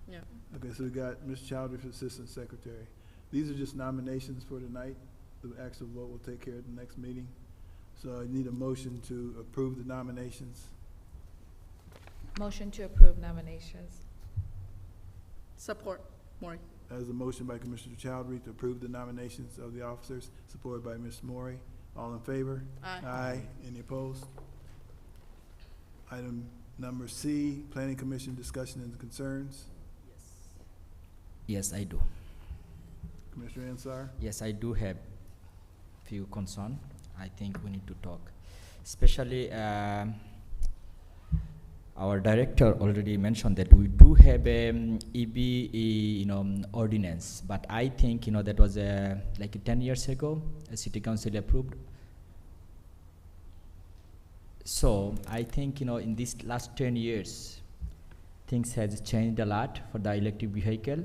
Yeah. Okay, so we got Ms. Chowdhury for Assistant Secretary. These are just nominations for tonight. The actual vote will take care of the next meeting. So I need a motion to approve the nominations. Motion to approve nominations. Support, Maury. That is a motion by Commissioner Chowdhury to approve the nominations of the officers, supported by Ms. Maury. All in favor? Aye. Aye. Any opposed? Item number C, Planning Commission discussion and concerns. Yes, I do. Commissioner Ansar? Yes, I do have few concern. I think we need to talk, especially our director already mentioned that we do have a EB ordinance, but I think that was like 10 years ago, a city council approved. So I think in these last 10 years, things has changed a lot for the electric vehicle,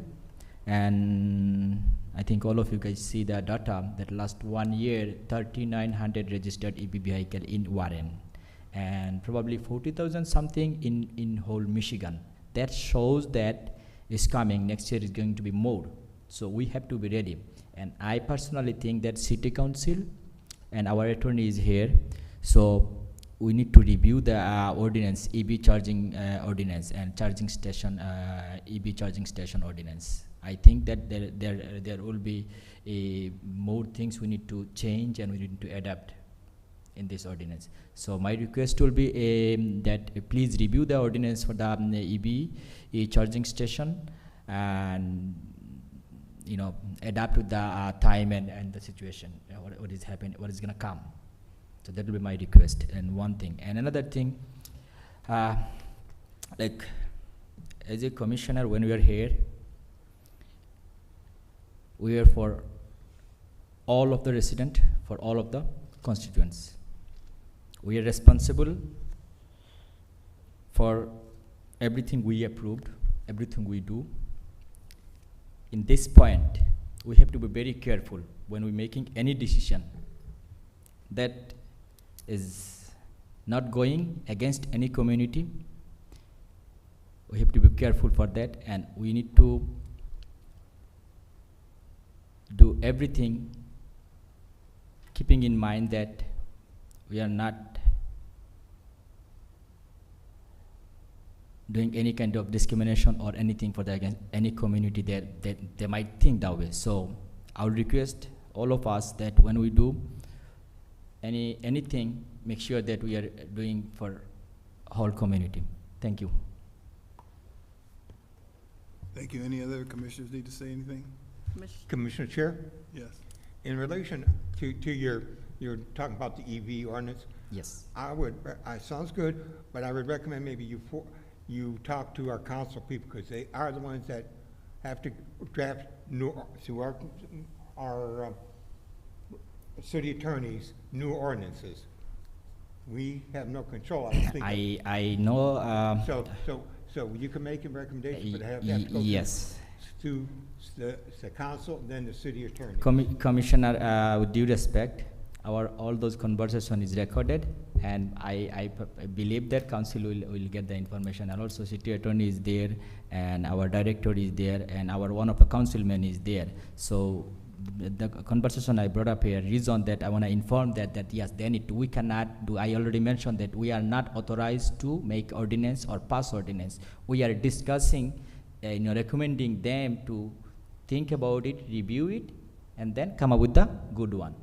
and I think all of you guys see the data that last 1 year, 3,900 registered EV vehicle in Warren, and probably 40,000 something in whole Michigan. That shows that is coming. Next year is going to be more. So we have to be ready. And I personally think that City Council and our attorney is here. So we need to review the ordinance, EV charging ordinance and charging station, EV charging station ordinance. I think that there will be more things we need to change and we need to adapt in this ordinance. So my request will be that please review the ordinance for the EV charging station and adapt to the time and the situation, what is happening, what is gonna come. So that will be my request. And one thing, and another thing, like as a commissioner, when we are here, we are for all of the resident, for all of the constituents. We are responsible for everything we approved, everything we do. In this point, we have to be very careful when we're making any decision that is not going against any community. We have to be careful for that, and we need to do everything keeping in mind that we are not doing any kind of discrimination or anything for against any community that they might think that way. So I would request all of us that when we do anything, make sure that we are doing for whole community. Thank you. Thank you. Any other commissioners need to say anything? Commissioner Chair? Yes. In relation to you're talking about the EV ordinance. Yes. Sounds good, but I would recommend maybe you talk to our council people, because they are the ones that have to draft through our city attorneys new ordinances. We have no control. I don't think. I know. So you can make a recommendation, but have to go yes. to the council, then the city attorney. Commissioner, with due respect, all those conversation is recorded, and I believe that council will get the information, and also city attorney is there, and our director is there, and one of the councilmen is there. So the conversation I brought up here, reason that I want to inform that yes, then we cannot do, I already mentioned that we are not authorized to make ordinance or pass ordinance. We are discussing, recommending them to think about it, review it, and then come up with the good one.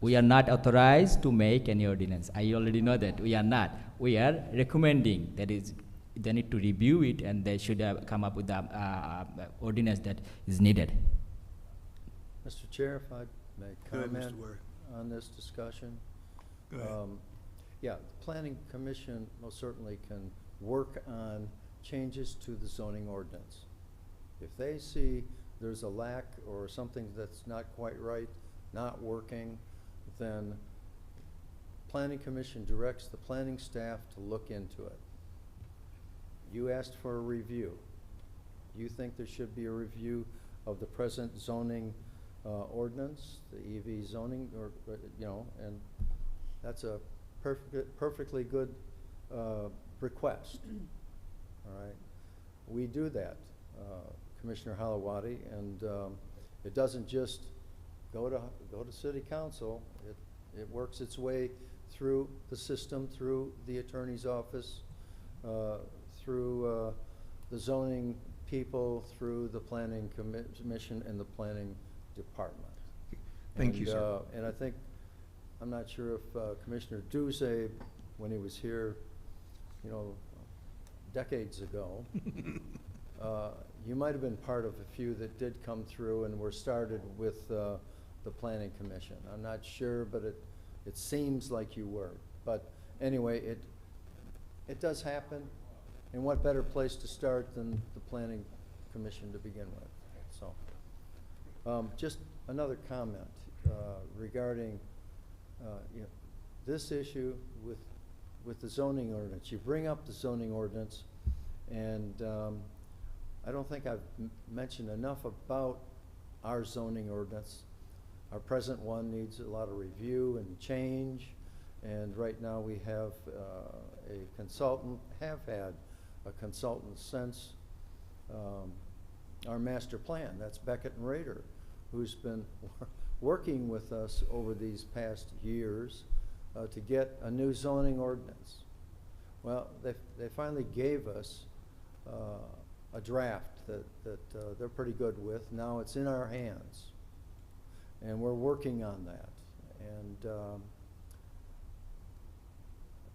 We are not authorized to make any ordinance. I already know that. We are not. We are recommending, that is, they need to review it and they should come up with the ordinance that is needed. Mr. Chair, if I may Go ahead, Mr. comment Ware. on this discussion. Go ahead. Yeah, the Planning Commission most certainly can work on changes to the zoning ordinance. If they see there's a lack or something that's not quite right, not working, then Planning Commission directs the planning staff to look into it. You asked for a review. You think there should be a review of the present zoning ordinance, the EV zoning, or, and that's a perfectly good request. All right, we do that, Commissioner Halawadi, and it doesn't just go to City Council. It works its way through the system, through the Attorney's Office, through the zoning people, through the Planning Commission and the Planning Department. Thank you, sir. And I think, I'm not sure if Commissioner Duze, when he was here, decades ago, you might have been part of a few that did come through and were started with the Planning Commission. I'm not sure, but it seems like you were. But anyway, it does happen. And what better place to start than the Planning Commission to begin with? So, just another comment regarding this issue with the zoning ordinance. You bring up the zoning ordinance, and I don't think I've mentioned enough about our zoning ordinance. Our present one needs a lot of review and change, and right now we have a consultant, have had a consultant since our master plan. That's Beckett and Rader, who's been working with us over these past years to get a new zoning ordinance. Well, they finally gave us a draft that they're pretty good with. Now it's in our hands, and we're working on that. And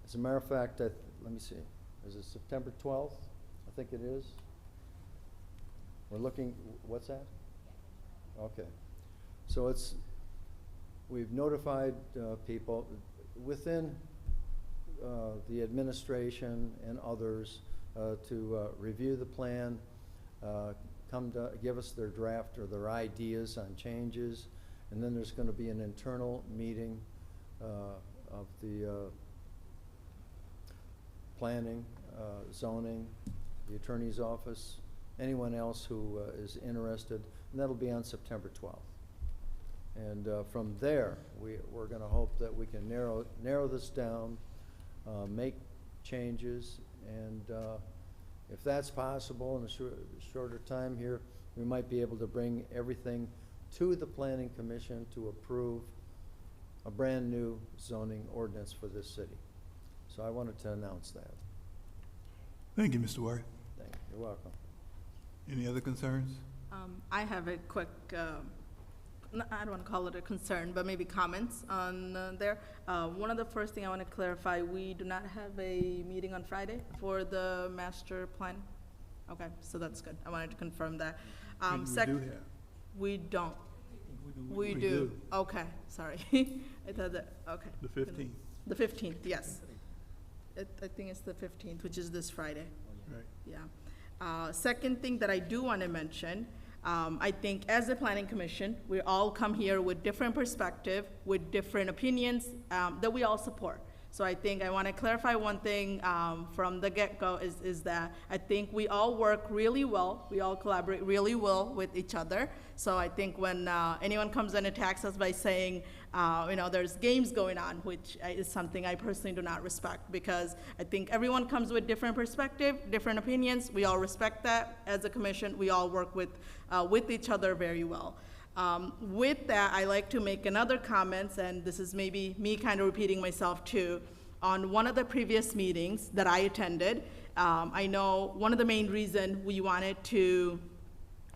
as a matter of fact, let me see, is it September 12th? I think it is. We're looking, what's that? Okay. So we've notified people within the administration and others to review the plan, come to give us their draft or their ideas on changes, and then there's going to be an internal meeting of the planning, zoning, the attorney's office, anyone else who is interested, and that'll be on September 12th. And from there, we're going to hope that we can narrow this down, make changes, and if that's possible in a shorter time here, we might be able to bring everything to the Planning Commission to approve a brand new zoning ordinance for this city. So I wanted to announce that. Thank you, Mr. Ware. Thank you. You're welcome. Any other concerns? I have a quick, I don't want to call it a concern, but maybe comments on there. One of the first thing I want to clarify, we do not have a meeting on Friday for the master plan. Okay, so that's good. I wanted to confirm that. We do have. We don't. We We do. do. Okay, sorry. I thought that, okay. The 15th. The 15th, yes. I think it's the 15th, which is this Friday. Right. Yeah. Second thing that I do want to mention, I think as a planning commission, we all come here with different perspective, with different opinions that we all support. So I think I want to clarify one thing from the get-go is that I think we all work really well. We all collaborate really well with each other. So I think when anyone comes and attacks us by saying, there's games going on, which is something I personally do not respect, because I think everyone comes with different perspective, different opinions. We all respect that. As a commission, we all work with each other very well. With that, I like to make another comment, and this is maybe me kind of repeating myself too. On one of the previous meetings that I attended, I know one of the main reasons we wanted to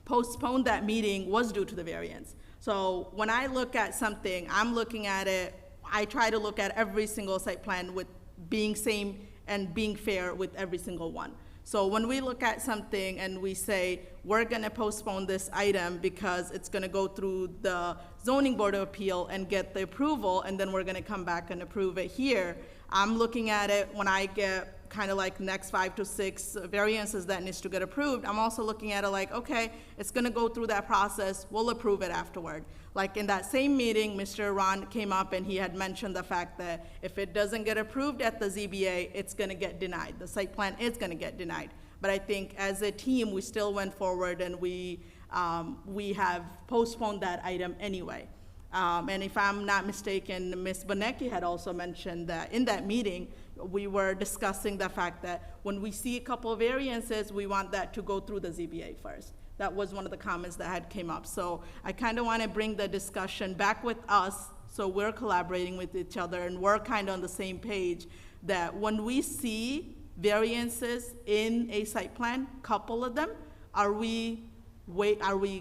postpone that meeting was due to the variance. So when I look at something, I'm looking at it, I try to look at every single site plan with being same and being fair with every single one. So when we look at something and we say, we're gonna postpone this item because it's gonna go through the zoning board of appeal and get the approval, and then we're gonna come back and approve it here, I'm looking at it when I get kind of like next 5 to 6 variances that needs to get approved, I'm also looking at it like, okay, it's gonna go through that process, we'll approve it afterward. Like in that same meeting, Mr. Ron came up and he had mentioned the fact that if it doesn't get approved at the ZBA, it's gonna get denied. The site plan is gonna get denied. But I think as a team, we still went forward and we have postponed that item anyway. And if I'm not mistaken, Ms. Bonecki had also mentioned that in that meeting, we were discussing the fact that when we see a couple of variances, we want that to go through the ZBA first. That was one of the comments that had came up. So I kind of want to bring the discussion back with us, so we're collaborating with each other and we're kind of on the same page, that when we see variances in a site plan, couple of them, are we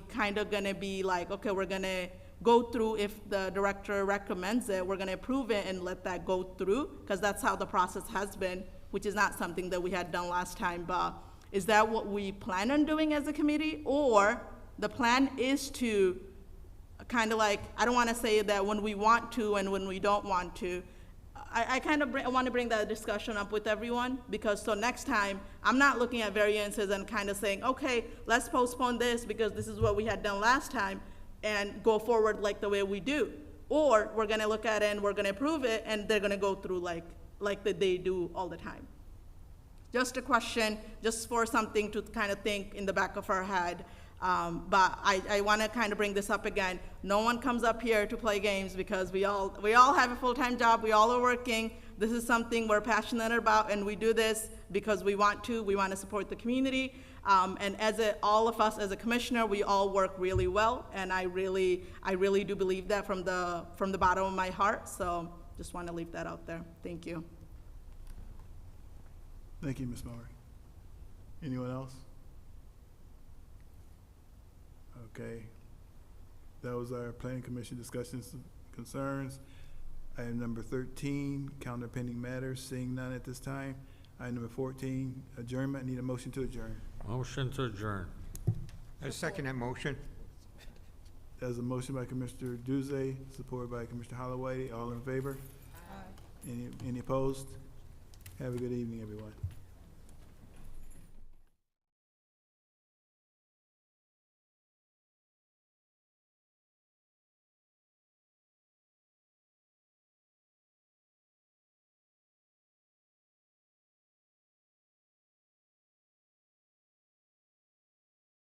kind of gonna be like, okay, we're gonna go through, if the director recommends it, we're gonna approve it and let that go through, because that's how the process has been, which is not something that we had done last time. But is that what we plan on doing as a committee? Or the plan is to kind of like, I don't wanna say that when we want to and when we don't want to. I kind of want to bring that discussion up with everyone, because so next time, I'm not looking at variances and kind of saying, okay, let's postpone this because this is what we had done last time, and go forward like the way we do. Or we're gonna look at it and we're gonna approve it and they're gonna go through like they do all the time. Just a question, just for something to kind of think in the back of our head. But I wanna kind of bring this up again. No one comes up here to play games, because we all have a full-time job, we all are working. This is something we're passionate about, and we do this because we want to support the community. And all of us as a commissioner, we all work really well, and I really do believe that from the bottom of my heart. So just want to leave that out there. Thank you. Thank you, Ms. Mowry. Anyone else? Okay. That was our planning commission discussions and concerns. Item number 13, calendar pending matters, seeing none at this time. Item number 14, adjournment. Need a motion to adjourn. Motion to adjourn. I second that motion. There's a motion by Commissioner Duze, supported by Commissioner Holloway. All in favor? Aye. Any opposed? Have a good evening, everyone.